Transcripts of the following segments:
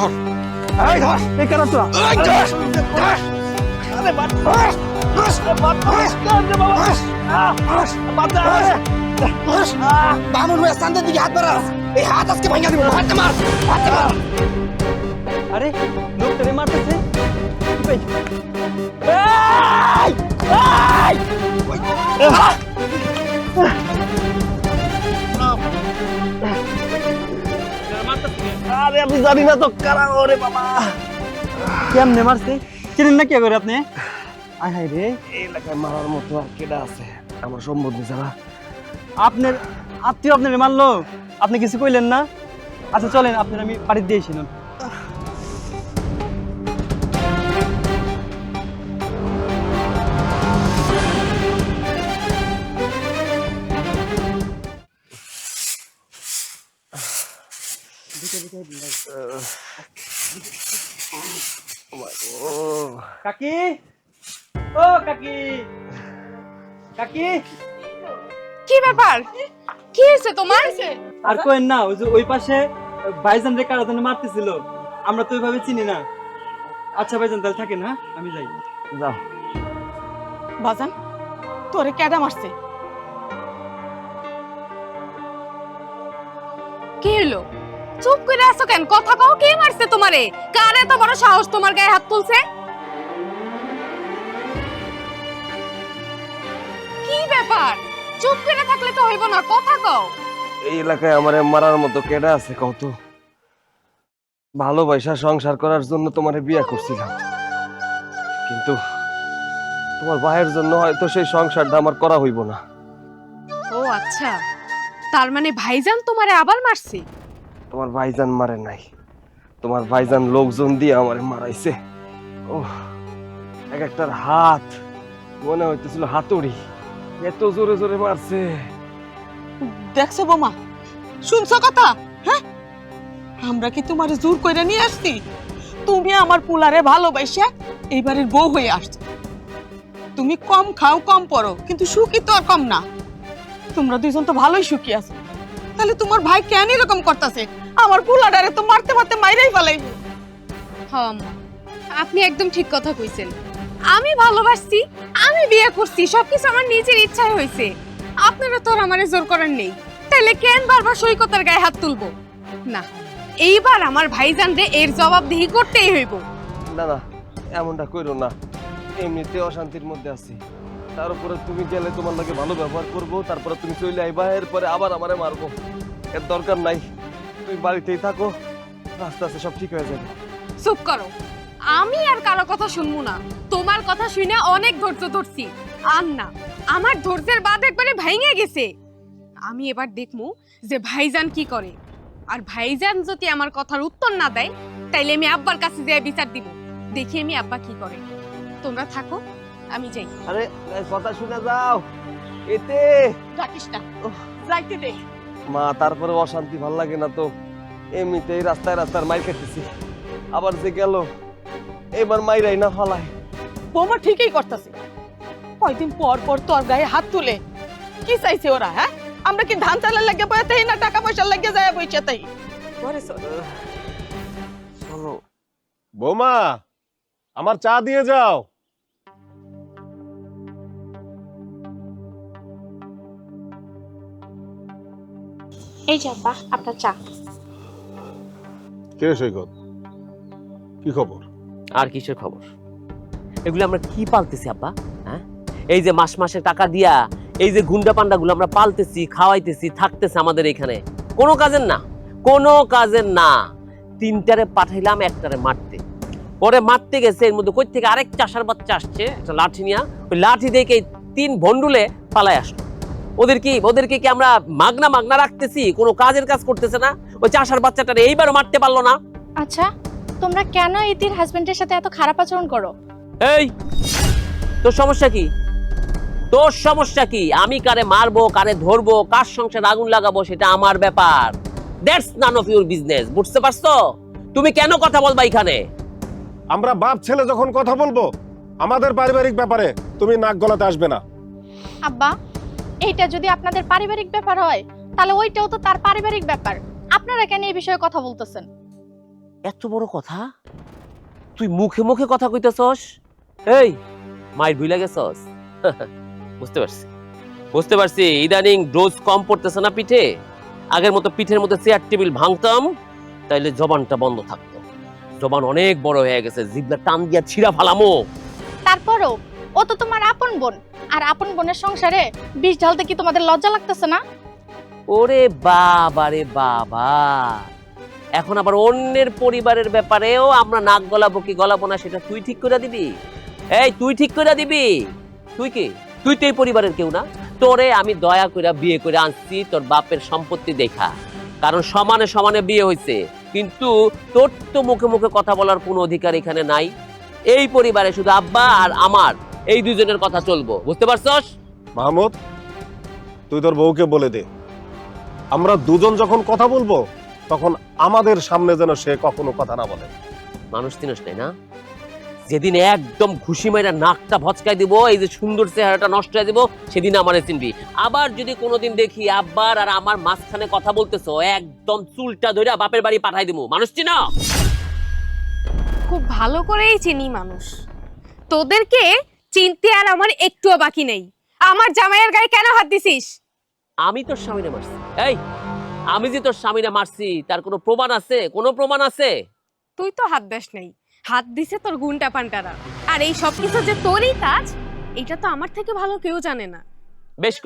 ধর এই ধর এই কেন তোরা এই ধর আরে বাট বামুন ভাই স্থানের দিকে হাত বাড়া এই হাত আজকে ভাঙা দিব হাতটা মার আরে লোকটারে মারতেছে কি পাইছো? আরে আমি জানি না তো কারা ওরে বাবা কেমনে মারছে চিনেন না কি করে আপনি? আয় হায় রে, এই এলাকায় মারার মতো আর কেডা আছে আমার সম্বন্ধে যারা আপনার আত্মীয় আপনারে মারলো, আপনি কিছু কইলেন না? আচ্ছা চলেন, আপনার আমি বাড়ি দিয়েছিলাম। কাকি, ও কাকি, কাকি, কি ব্যাপার? কি হয়েছে তোমার? আর কোয়েন না, ওই যে ওই পাশে ভাইজান রে কারা জানি মারতেছিল, আমরা তো ওইভাবে চিনি না। আচ্ছা ভাইজান তাহলে থাকেন, হ্যাঁ আমি যাই। যাও বাজান, তোরে কেডা মারছে? কি হলো? চুপ করে আছো কেন? কথা কও, কে মারছে তোমারে? কার এত বড় সাহস তোমার গায়ে হাত তুলছে? কি ব্যাপার? চুপ করে থাকলে তো হইব না, কথা কও। এই এলাকায় আমারে মারার মতো কেডা আছে কত? ভালোবাসা সংসার করার জন্য তোমারে বিয়ে করছিলাম, কিন্তু তোমার ভাইয়ের জন্য হয়তো সেই সংসারটা আমার করা হইব না। ও আচ্ছা, তার মানে ভাইজান তোমারে আবার মারছে? তোমার ভাইজান মারে নাই, তোমার ভাইজান লোকজন দিয়ে আমারে মারাইছে। ও এক একটার হাত মনে হইতেছিল হাতুড়ি, এত জোরে জোরে মারছে। দেখছো বোমা, শুনছো কথা? হ্যাঁ, আমরা কি তোমার জোর করে নিয়ে আসছি? তুমি আমার পুলারে ভালোবাসা এইবারের বউ হয়ে আসছো। তুমি কম খাও কম পড়ো, কিন্তু সুখী তো আর কম না। তোমরা দুইজন তো ভালোই সুখী আছো, তাহলে তোমার ভাই কেন এরকম করতেছে? আমার পুলাডারে তো মারতে মারতে মাইরাই ফেলাইব। হম, আপনি একদম ঠিক কথা কইছেন। আমি ভালোবাসছি, আমি বিয়ে করছি, সবকিছু আমার নিজের ইচ্ছায় হয়েছে। আপনারা তো আর আমারে জোর করার নেই, তাহলে কেন বারবার সৈকতের গায়ে হাত তুলবো? না, এইবার আমার ভাইজান রে এর জবাবদিহি করতেই হইব। না না, এমনটা কইরো না, এমনিতে অশান্তির মধ্যে আছি, তার উপরে তুমি গেলে তোমার লাগে ভালো ব্যবহার করবো, তারপরে তুমি চলে আইবা, এরপরে আবার আমারে মারবো। এর দরকার নাই, তুমি বাড়িতেই থাকো, আস্তে আস্তে সব ঠিক হয়ে যাবে। চুপ করো, আমি আর কারো কথা শুনবো না। তোমার কথা শুনে অনেক ধৈর্য ধরছি, আর না, আমার ধৈর্যের বাঁধ একবারে ভেঙে গেছে। আমি এবার দেখবো যে ভাইজান কি করে, আর ভাইজান যদি আমার কথার উত্তর না দেয়, তাইলে আমি আব্বার কাছে যেয়ে বিচার দিব। দেখি আমি আব্বা কি করে। তোমরা থাকো, আমি যাই। আরে কথা শুনে যাও, এতে ডাকিস না, যাইতে দে। মা তারপরে অশান্তি ভাল লাগে না তো, এমনিতেই রাস্তায় রাস্তার মাইর খেতেছি, আবার যে গেল এবার মাইরাই না ফালায়। বোমা ঠিকই করতেছে, কয়দিন পর পর তোর গায়ে হাত তুলে কি চাইছে ওরা? হ্যাঁ, আমরা কি ধান চালের লাগে বইতেই না টাকা পয়সার লাগে যায় বইছে তাই? ঘরে চল। চলো বৌমা, আমার চা দিয়ে যাও। এই যে আব্বা, আপনার চা। কে সৈকত, কি খবর? আর কিসের খবর? এগুলো আমরা কি পালতেছি আব্বা? হ্যাঁ, এই যে মাস মাসে টাকা দিয়া এই যে গুন্ডা পান্ডাগুলো আমরা পালতেছি, খাওয়াইতেছি, থাকতেছে আমাদের এখানে, কোনো কাজের না, কোনো কাজের না। তিনটারে পাঠাইলাম একটারে মারতে, পরে মারতে গেছে, এর মধ্যে কই থেকে আরেক চাষার বাচ্চা আসছে একটা লাঠি নিয়ে, ওই লাঠি দেখে তিন ভন্ডুলে পালাই আসলো। ওদেরকে কি আমরা মাগনা মাগনা রাখতেছি? কোনো কাজের কাজ করতেছে না। ওই চাষার বাচ্চাটারে এইবারও মারতে পারলো না। আচ্ছা, তোমরা কেন ইতির হাজবেন্ডের সাথে এত খারাপ আচরণ করো? এই, তোর সমস্যা কি? তোর সমস্যা কি? আমি কারে মারবো, কারে ধরবো, কার সংসারে আগুন লাগাবো, সেটা আমার ব্যাপার। That's none of your business. বুঝতে পারছো? তুমি কেন কথা বলবা এখানে? আমরা বাপ ছেলে যখন কথা বলবো আমাদের পারিবারিক ব্যাপারে, তুমি নাক গলাতে আসবে না। আব্বা, এইটা যদি আপনাদের পারিবারিক ব্যাপার হয়, তাহলে ওইটাও তো তার পারিবারিক ব্যাপার। আপনারা কেন এই বিষয়ে কথা বলতেছেন? এত বড় কথা তুই মুখে মুখে কথা কইতেছস? এই মায়ের ভুলে গেছস? বুঝতে পারছি ইদানিং ডোজ কম পড়তেছে না পিঠে। আগের মতো পিঠের মধ্যে চেয়ার টেবিল ভাঙতাম তাইলে জবানটা বন্ধ থাকতো। জবান অনেক বড় হয়ে গেছে, জিভটা টান দিয়া ছিঁড়া ফালামো। তারপরও ও তো তোমার আপন বোন, আর আপন বোনের সংসারে বিষ ঢালতে কি তোমাদের লজ্জা লাগতেছে না? ওরে বাবা রে বাবা, এখন আবার অন্যের পরিবারের ব্যাপারেও আমরা নাক গলাবো কি গলাবো না সেটা তুই ঠিক করে দিবি? এই তুই ঠিক করে দিবি? তুই কি? তুই তো এই পরিবারের কেউ না। তোরে আমি দয়া করে বিয়ে করে আনছি তোর বাপের সম্পত্তি দেখা, কারণ সমানে সমানে বিয়ে হয়েছে। কিন্তু তোর তো মুখে মুখে কথা বলার কোনো অধিকার এখানে নাই। এই পরিবারে শুধু আব্বা আর আমার এই দুজনের কথা চলবো, বুঝতে পারছস? মাহমুদ, তুই তোর বউকে বলে দে আমরা দুজন যখন কথা বলবো তখন আমাদের সামনে যেন সে কখনো কথা না বলে। মানুষ চিনস নাই না? যেদিন একদম ঘুষি মাইরা নাকটা ভচকাই দিব, এই যে সুন্দর চেহারাটা নষ্ট হয়ে দিব, সেদিন আমারে চিনবি। আবার যদি কোনোদিন দেখি আব্বার আর আমার মাঝখানে কথা বলতেছো, একদম চুলটা ধরে বাপের বাড়ি পাঠাই দিব। মানুষ চিনো? খুব ভালো করেই চিনি মানুষ। তোদেরকে চিনতে আর আমার একটুও বাকি নেই। আমার জামাইয়ের গায়ে কেন হাত দিছিস? আমি তোর স্বামীরে মারছি। এই আমি যে তোর স্বামীরে মারছি তার কোনো প্রমাণ আছে? কোনো প্রমাণ আছে? তুই তো হাত দাস নাই, হাত দিছে তোর গুন্ডা পান্টারা। আর এই সব কিছু যে তোরই কাজ, এটা তো আমার থেকে ভালো কেউ জানে না। বেশ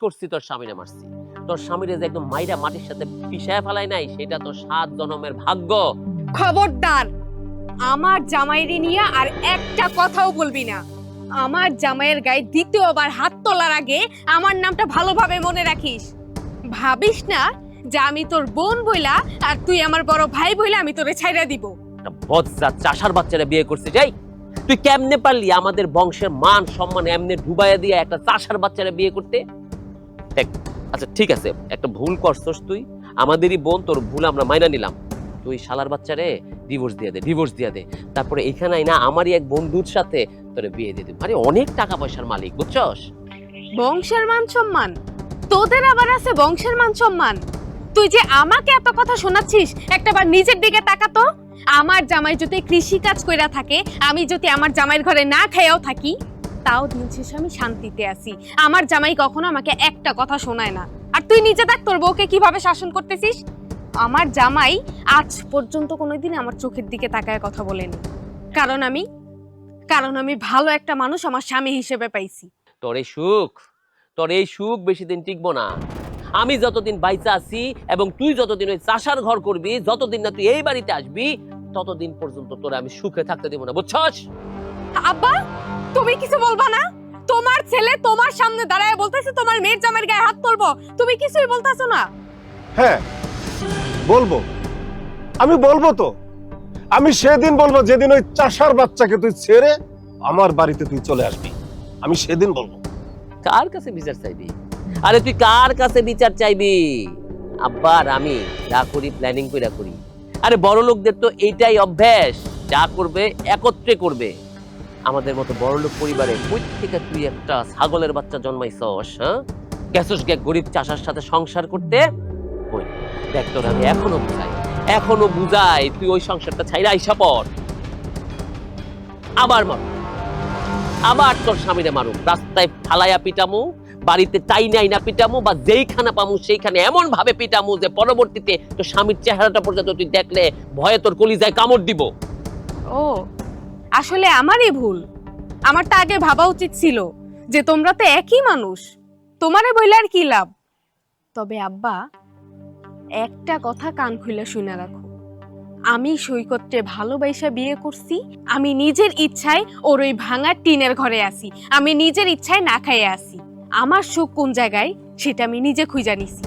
করছি তোর স্বামীরে মারছি। তোর স্বামীরে যে একদম মাইরা মাটির সাথে পিষায় ফেলাই নাই, সেটা তো 7 জন্মের ভাগ্য। খবরদার, আমার জামাইরে নিয়ে আর একটা কথাও বলবি না। আমার জামাইয়ের গায়ে দ্বিতীয়বার হাত তোলার আগে আমার নামটা ভালোভাবে মনে রাখিস। ভাবিস না যে আমি তোর বোন বইলা আর তুই আমার বড় ভাই বইলা আমি তোরে ছাইরা দিব। বজ্জাত চাষার বাচ্চারা বিয়ে করছে। যাই, তুই কেমনে পারলি আমাদের বংশের মান সম্মান এমনি ডুবাইয়া দিয়ে একটা চাষার বাচ্চারা বিয়ে করতে? আচ্ছা ঠিক আছে, একটা ভুল করছস তুই, আমাদেরই বোন, তোর ভুল আমরা মাইনা নিলাম। তুই শালার বাচ্চারে ডিভোর্স দিয়ে দে। তারপরে এখানে না আমারই এক বন্ধুর সাথে তোরে বিয়ে দিয়ে দিবি। আরে অনেক টাকা পয়সার মালিক, বুঝছস? বংশের মান সম্মান? তোদের আবার আছে বংশের মান সম্মান? তুই যে আমাকে এত কথা শোনাচ্ছিস, একটাবার নিজের দিকে তাকাতো। আমার জামাই যদি কৃষি কাজ কইরা থাকে, আমি যদি আমার জামাইয়ের ঘরে না খাইয়াও থাকি, তাও দিন শেষে আমি শান্তিতে আছি। আমার জামাই কখনো আমাকে একটা কথা শোনায় না। আর তুই নিজে দেখ তোর বউকে কিভাবে শাসন করতেছিস। আমার জামাই আজ পর্যন্ত কোনোদিন আমার চোখের দিকে তাকায় কথা বলেনি, কারণ আমি ভালো একটা মানুষ আমার স্বামী হিসেবে পাইছি। তোর এই সুখ বেশি দিন টিকবো না। আমি যতদিন বাইচা আছি এবং তুই যতদিন ওই চাষার ঘর করবি, যতদিন না তুই এই বাড়িতে আসবি, ততদিন পর্যন্ত তোরা আমি সুখে থাকতে দেব না, বুঝছস? আব্বা, তুমি কিছু বলবা না? তোমার ছেলে তোমার সামনে দাঁড়ায় বলতেছে তোমার মেয়ের জামাইয়ের গায়ে হাত তুলবো, তুমি কিছুই বলতাছো না? হ্যাঁ বলবো, আমি বলবো তো। আমি সেদিন বলবো যেদিন ওই চাষার বাচ্চাকে তুই ছেড়ে আমার বাড়িতে তুই চলে আসবি, আমি সেদিন বলবো। কার কাছে বিচার চাইবি? আরে তুই কার কাছে বিচার চাইবি? আব্বার আমি যা করি প্ল্যানিং কইরা করি। আরে বড় লোকদের তো এইটাই অভ্যাস, যা করবে একত্রে করবে। আমাদের মতো বড় লোক পরিবারে কই থেকে তুই একটা ছাগলের বাচ্চা জন্মাইছস? হ্যাঁ, গেছস গে গরিব চাষার সাথে সংসার করতে? ওই দেখ, তোর আমি এখনো বুঝাই তুই ওই সংসারটা ছাইরা আইসা পড়। আবার তোর স্বামীরে মারুম, রাস্তায় ফালাইয়া পিটামু, বাড়িতে চাই নাই না পিটামু, বা যেইখানে পামু সেইখানে এমন ভাবে পিটামু যে পরবর্তীতে তোর স্বামীর চেহারাটা পর্যন্ত তুই দেখলে ভয়ে তোর কলিজায় কামড় দিব। ও, আসলে আমারই ভুল। আমার তো আগে ভাবা উচিত ছিল যে তোমরা তো একই মানুষ, তোমারে বইলে আর কি লাভ। তবে আব্বা, একটা কথা কান খুলে শুনে রাখো, আমি সৈকতকে ভালোবাসা বিয়ে করছি। আমি নিজের ইচ্ছায় ওর ওই ভাঙা টিনের ঘরে আসি, আমি নিজের ইচ্ছায় না খাইয়ে আসি। আমার সুখ কোন জায়গায় সেটা আমি নিজে খুঁজে নিছি।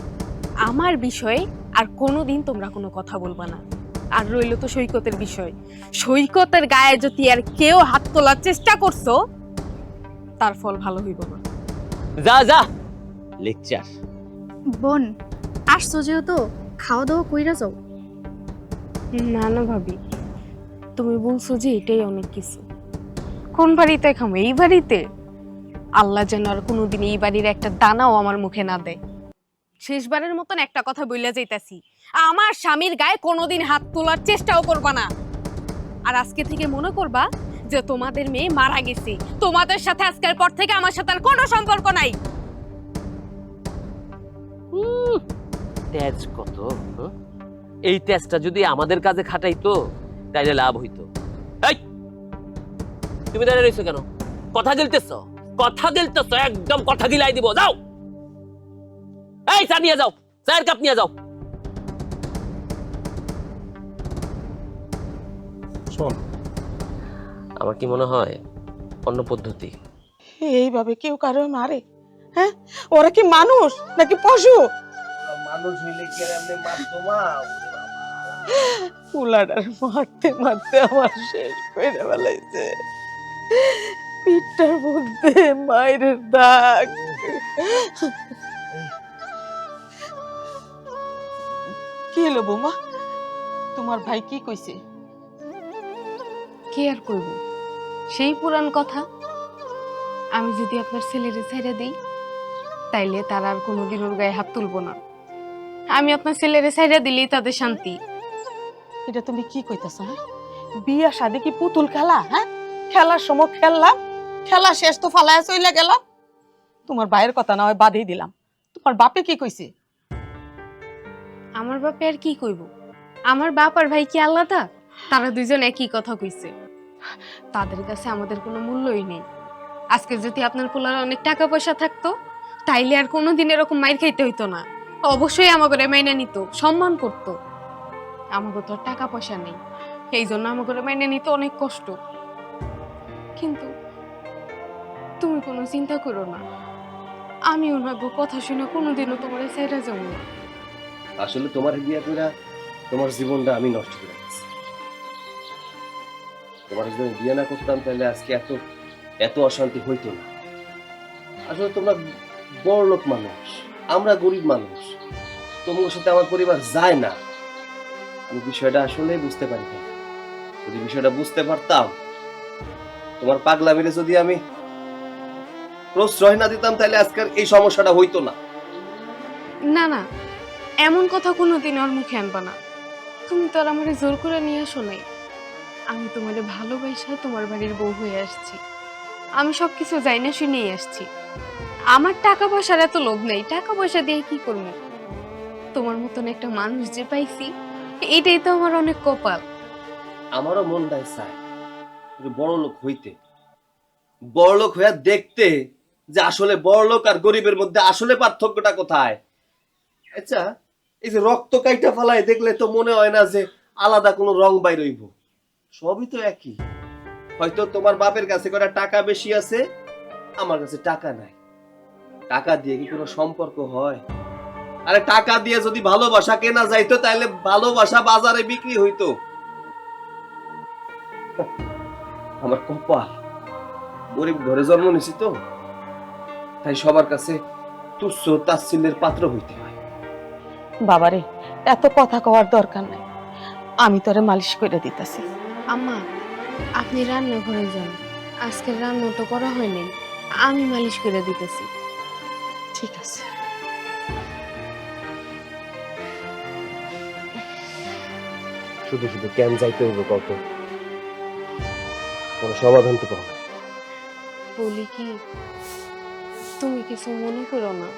আমার বিষয়ে আর কোনোদিন তোমরা কোনো কথা বলবা না। আর রইল তো সৈকতের বিষয়, সৈকতের গায়ে যদি আর কেউ হাত তোলার চেষ্টা করছো, তার ফল ভালো হইব না। যা লেকচার। বোন, আসছো যেহেতু খাওয়া দাওয়া কইরা যাও। না ভাবি, তুমি বলছো যে এটাই অনেক কিছু। কোন বাড়িতে খাবো? এই বাড়িতে? আল্লাহ যেন আর কোনোদিন এই বাড়ির একটা দানাও আমার মুখে না দেয়। শেষবারের মতন একটা কথা বইলা যাইতাছি, আমার স্বামীর গায়ে কোনোদিন হাত তোলার চেষ্টাও করবা না। আর আজকে থেকে মনে করবা যে তোমাদের মেয়ে মারা গেছে। তোমাদের সাথে আজকের পর থেকে আমার সাথে আর কোনো সম্পর্ক নাই। তেজ কত, হ্যাঁ? এই তেজটা যদি আমাদের কাজে খাটাইতো তাইলে লাভ হইতো। এই, তুমি দাঁড়িয়ে রইছো কেন? কথা গিলতেছো, কথা গিলতেছো, একদম কথা গিলাই দিব। যাও, এই চা নিয়ে যাও, চায়ের কাপ নিয়ে যাও। শোন, আমার কি মনে হয় অন্য পদ্ধতি। এইভাবে কেউ কারো মারে? হ্যাঁ, ওরা কি মানুষ নাকি পশু? মানুষ হইলে কি আর এমনি মারতো মা? পুলাডার মারতে মারতে আমার শেষ করে ফেলাইছে। পিঠটার মধ্যে মায়ের দাগ। কি হলো বৌমা, তোমার ভাই কি কইছে? কি আর করব, সেই পুরান কথা। আমি যদি আপনার ছেলেরে ছেড়ে দিই তাইলে তারা আর কোনোদিন ওর গায়ে হাত তুলবো না। আমি আপনার ছেলেরে ছেড়ে দিলেই তাদের শান্তি। এটা তুমি কি কইতাছ? হ্যাঁ, বিয়া শাদী কি পুতুল খেলা? হ্যাঁ, খেলার সময় খেললাম, খেলা শেষ তো ফালায় চইলা গেলাম। তোমার ভাইয়ের কথা না হয় বাদই দিলাম, তোমার বাপে কি কইছে? আমার বাপে আর কি কইব? আমার বাপ আর ভাই কি আলাদা? তারা দুইজন একই কথা কইছে। তাদের কাছে আমাদের কোনো মূল্যই নেই। আজকে যদি আপনার পোলার অনেক টাকা পয়সা থাকতো তাইলে আর কোনোদিন এরকম মাইর খাইতে হইতো না। অবশ্যই আমাকে মাইনে নিত, সম্মান করতো। আমাকে তো আর টাকা পয়সা নেই, এই জন্য আমাকে মাইনে নিতে অনেক কষ্ট। কিন্তু তুমি কোনো চিন্তা করো না, আমি ওনার কথা শুনে কোনোদিনও তোমার ছেড়ে যাবো না। আসলে তোমার বিয়া কইরা তোমার জীবনটা আমি নষ্ট করে দিচ্ছি। তোমার যদি বিয়ে না করতাম তাহলে আজকে এত এত অশান্তি হইতো না। আসলে তোমরা বড় লোক মানুষ, আমরা গরিব মানুষ, তোমার সাথে আমার পরিবার যায় না। আমি বিষয়টা আসলে বুঝতে পারি না। যদি বিষয়টা বুঝতে পারতাম, তোমার পাগলামিরে যদি আমি প্রশ্রয় না দিতাম তাহলে আজকের এই সমস্যাটা হইতো না। না না, এমন কথা কোনোদিন ওর মুখে আনবা না। তুমি তো আর আমারে জোর করে নিয়ে আসো নাই। আমি তোমারে ভালোবাসা তোমার বাড়ির বউ হয়ে আসছি। আমি সবকিছু যাই না শুনেই আসছি। আমার টাকা পয়সার এত লোভ নেই, টাকা পয়সা দিয়ে কি করবো? তোমার মতন একটা মানুষ যে পাইছি, এটাই তো আমার অনেক কপাল। আমারও মনটাই চায় একটু বড় লোক হইতে, বড় লোক হইয়া দেখতে যে আসলে বড় লোক আর গরিবের মধ্যে আসলে পার্থক্যটা কোথায়। আচ্ছা, এই যে রক্ত কাইটা ফালায় দেখলে তো মনে হয় না যে আলাদা কোনো রং বাইর হইব, সবই তো একই। হয়তো তোমার বাপের কাছে কটা টাকা বেশি আছে, আমার কাছে টাকা নাই। টাকা দিয়ে কি কোনো সম্পর্ক হয়? আরে টাকা দিয়ে যদি ভালোবাসা কেনা যাইতো তাহলে ভালোবাসা বাজারে বিক্রি হইতো। আমার কপাল, গরিব ঘরে জন্ম নিছি তো, তাই সবার কাছে তুচ্ছ তাচ্ছিল্যের পাত্র হইতে হয়। বাবারে, এত কথা কওয়ার দরকার নাই, আমি তোরে মালিশ করে দিতেছি। আম্মা, আপনি রান্নাঘরে যান, আজকে রান্না তো করা হয়নি, আমি মালিশ করে দিতেছি। ঠিক আছে। শুধু শুধু কেন যাইতে হইব কত? কোনো সমাধান তো পাবো না। বলি কি, তুমি কিছু মনে করো না।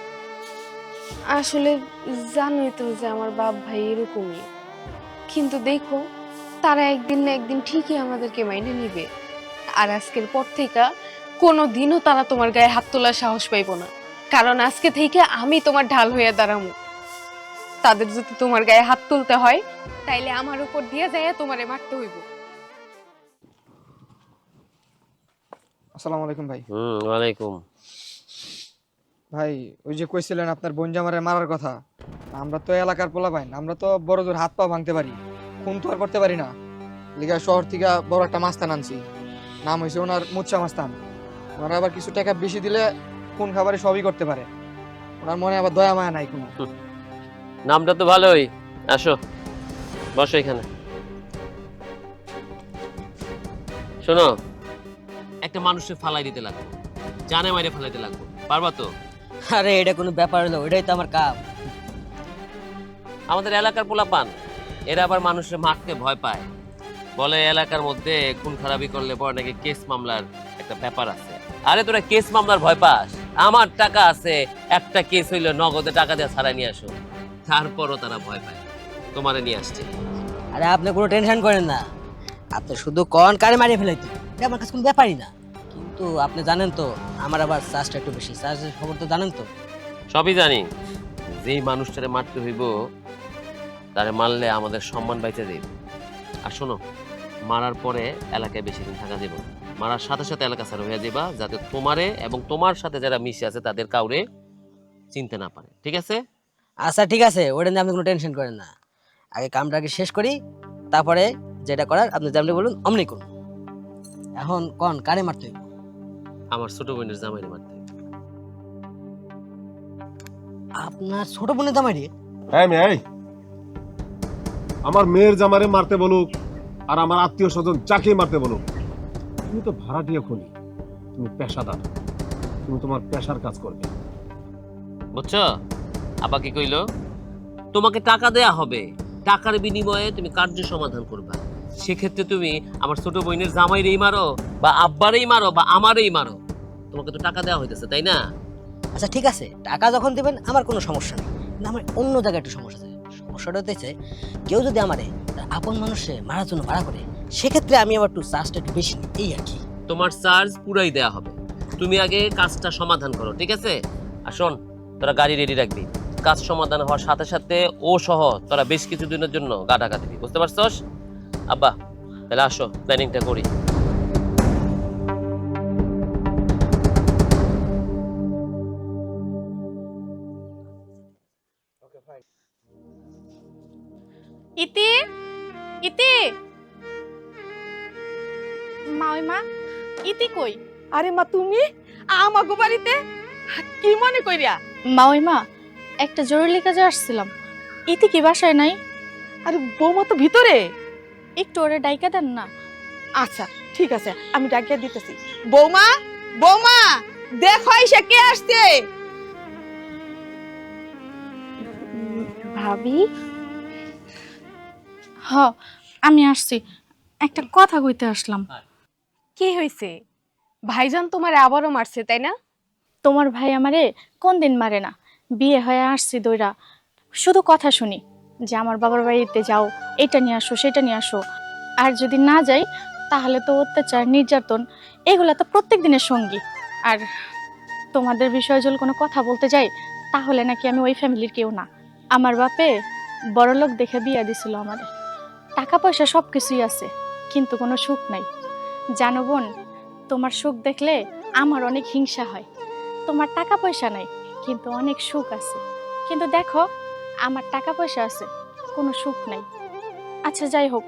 আসলে জানোই তো যে আমার বাপ ভাই এরকমই, কিন্তু দেখো তারা একদিন না একদিন ঠিকই আমাদেরকে মাইনে নিবে। আর আজকের পর থেকে কোনো দিনও তারা তোমার গায়ে হাত তোলার সাহস পাইব না, কারণ আজকে থেকে আমি তোমার ঢাল হয়ে দাঁড়াবো। তাদের যদি তোমার গায়ে হাত তুলতে হয় তাইলে আমার উপর দিয়ে যায় তোমারে মারতে হইব। আসসালামু আলাইকুম ভাই। ওয়ালাইকুম। ভাই, ওই যে কইছিলেন আপনার বোন জামারে মারার কথা, আমরা তো এলাকার পোলাপাইন, আমরা তো বড় জোর হাত পা ভাঙতে পারি, খুন তো আর করতে পারি না। লিগা শহর থেকে বড় একটা মাস্তান আনছি, নাম হয়েছে ওনার মুচ্চা মাস্তান। ওনারা আবার কিছু টাকা বেশি দিলে খুন খাবারে সবই করতে পারে। ওনার মনে আবার দয়া মায়া নাই কোনো। নামটা তো ভালোই। আসো, বসো এখানে। শোনো, একটা মানুষের ফালাই দিতে লাগবে, জানে মাইরে ফালাইতে লাগবে, পারবা তো? আরে এটা কোনো ব্যাপার হলো, এটাই তো আমার কাম। আমাদের এলাকার পোলাপান এরা আবার মানুষের মারতে ভয় পায়, বলে এলাকার মধ্যে খুন খারাপি করলে পরে নাকি কেস মামলার একটা ব্যাপার আছে। আরে তোরা কেস মামলার ভয় পাস? আমার টাকা আছে, একটা কেস হইলে নগদে টাকা দিয়ে ছাড়া নিয়ে আসো। তারপরও তারা ভয় পায়, তোমারে নিয়ে আসছে। আরে আপনি কোনো টেনশন করেন না, আপনি শুধু কন কারে মারিয়ে ফেলাইতে, এটা আমার কাছে কোনো ব্যাপারই না। কিন্তু আপনি জানেন তো আমার আবার চার্জটা একটু বেশি, চার্জের খবর তো জানেন তো। সবই জানি, যেই মানুষটারে মারতে হইব তারে মারলে আমাদের সম্মান বাইতে দেব। আর শোনো, মারার পরে এলাকায় বেশি দিন থাকা দেব, মারার সাথে সাথে এলাকা ছাড়া হয়ে যাবা, যাতে তোমারে এবং তোমার সাথে যারা মিশে আছে তাদের কাউরে চিনতে না পারে, ঠিক আছে? আচ্ছা ঠিক আছে, ওটা নিয়ে আপনি কোনো টেনশন করেন না। আগে কামটাকে শেষ করি, তারপরে যেটা করার আপনি যেমনি বলুন অমনি করুন। এখন কন কারে মারতে হইব? আমার ছোট বোনের জামাইরে মারতে হইব। আপনার ছোট বোনের জামাইরে? এই আমার মেয়ের জামারে মারতে বলুক আর আমার আত্মীয় স্বজন যাকে মারতে বলুক, তুমি তো ভাড়াটিয়া খুনি, তুমি পেশাদার, তুমি তোমার পেশার কাজ করবে। বুঝছো আপা কি কইলো? তোমাকে টাকা দেয়া হবে, টাকার বিনিময়ে তুমি কার্য সমাধান করবা। সেক্ষেত্রে তুমি আমার ছোট বোনের জামাইরেই মারো বা আব্বারেই মারো বা আমারই মারো, তোমাকে তো টাকা দেওয়া হইতেছে, তাই না? আচ্ছা ঠিক আছে, টাকা যখন দিবেন আমার কোনো সমস্যা নেই, কিন্তু আমার অন্য জায়গায় একটু সমস্যা আছে। সমস্যাটা হতেছে, কেউ যদি আমারে তার আপন মানুষে মারার জন্য ভাড়া করে, সেক্ষেত্রে আমি আবার একটু চার্জটা একটু বেশি নিই, এই আর কি। তোমার চার্জ পুরাই দেয়া হবে, তুমি আগে কাজটা সমাধান করো, ঠিক আছে? আর শোন, তোরা গাড়ি রেডি রাখবি, কাজ সমাধান হওয়ার সাথে সাথে ও সহ তোরা বেশ কিছু দিনের জন্য গা ঢাকা দিবি, বুঝতে পারছস? আব্বা তাহলে আসো প্ল্যানিংটা করি। ইতি ইতি মা, ওই মা, ইতি কই? আরে মা, তুমি আমাগো বাড়িতে কি মনে কইরা? মা, ওই মা, একটা জরুরি কাজে আসছিলাম। ইতি কি বাসায় নাই? আরে বৌমা তো ভিতরে। একটু ওরে ডাইকা দেন না। আচ্ছা ঠিক আছে, আমি ডাকিয়ে দিতেছি। বৌমা, বৌমা, দেখো আইসা কে আসছে। ভাবি? হ, আমি আসছি, একটা কথা কইতে আসলাম। কি হয়েছে? ভাইজান তোমার আবারও মারছে, তাই না? তোমার ভাই আমারে কোন দিন মারে না, বিয়ে হয়ে আসছি দইরা, শুধু কথা শুনি যে আমার বাবার বাড়িতে যাও, এটা নিয়ে আসো, সেটা নিয়ে আসো। আর যদি না যাই তাহলে তো অত্যাচার, নির্যাতন, এগুলা তো প্রত্যেক দিনের সঙ্গী। আর তোমাদের বিষয়ে যদি কোনো কথা বলতে যাই তাহলে নাকি আমি ওই ফ্যামিলির কেউ না। আমার বাপে বড়লোক দেখে বিয়ে দিছিল আমারে, টাকা পয়সা সব কিছুই আছে, কিন্তু কোনো সুখ নাই। জানো বোন, তোমার সুখ দেখলে আমার অনেক হিংসা হয়। তোমার টাকা পয়সা নাই কিন্তু অনেক সুখ আছে, কিন্তু দেখো আমার টাকা পয়সা আছে, কোনো সুখ নাই। আচ্ছা যাই হোক,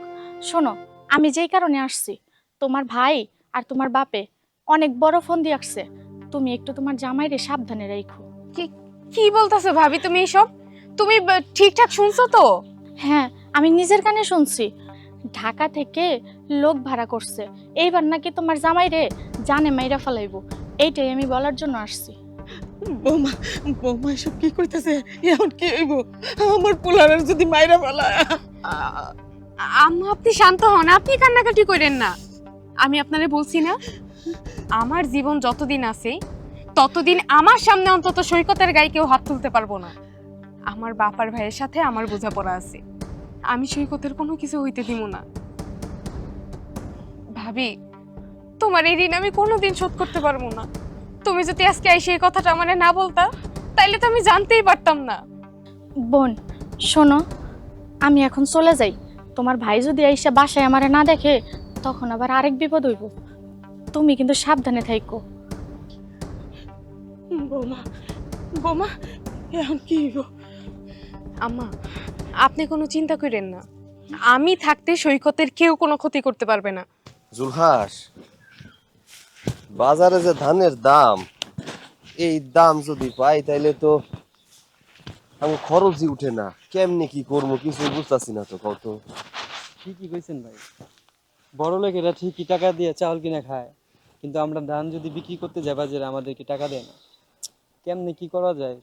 শোনো, আমি যেই কারণে আসছি, তোমার ভাই আর তোমার বাপে অনেক বড় ফোন দিয়ে আসছে, তুমি একটু তোমার জামাইরে সাবধানে রাখো। কি বলতেছো ভাবি তুমি এসব? তুমি ঠিকঠাক শুনছো তো? হ্যাঁ, আমি নিজের কানে শুনছি, ঢাকা থেকে লোক ভাড়া করছে, এইবার নাকি তোমার জামাইরে জানে মাইরা ফেলাইবো। এইটাই আমি বলার জন্য আসছি। বৌমা, বৌমা এসব কি কইতাছে? এখন কি হইব? আমার পোলারের যদি মাইরা ফেলায়। আম্মা আপনি শান্ত হন, আপনি কান্নাকাটি করেন না। আমি আপনারে বলছি না, আমার জীবন যতদিন আছে ততদিন আমার সামনে অন্তত সৈকতের গায়ে কেউ হাত তুলতে পারবো না। আমার বাপার ভাইয়ের সাথে আমার বোঝাপড়া আছে, আমি সৈকতের কোনো কিছু হইতে দিব না। ভাবি, তোমার এই ঋণ আমি কোনোদিন শোধ করতে পারবো না। তুমি যদি আজকে এসে এই কথাটা আমারে না বলতা তাইলে তো আমি জানতেই পারতাম না। বোন শোনো, আমি এখন চলে যাই, তোমার ভাই যদি আইসা বাসায় আমারে না দেখে তখন আবার আরেক বিপদ হইব। তুমি কিন্তু সাবধানে থাইকো। বৌমা, বৌমা, এখন কি হইব? আম্মা আপনি কোনো চিন্তা করেন না, আমি থাকতে সৈকতের কেউ কোনো ক্ষতি করতে পারবে না। জুলহাস, বাজারে যে ধানের দাম, এই দাম যদি পাই তাইলে তো আমি খরচই উঠে না। কেমনি কি করবো কিছুই বুঝতেছি না তো। কত ঠিকই কইছেন ভাই, বড় লোকেরা ঠিকই টাকা দিয়ে চাউল কিনে খায়, কিন্তু আমরা ধান যদি বিক্রি করতে যাই বাজারে আমাদেরকে টাকা দেয় না। কেমনে কি করা যায়?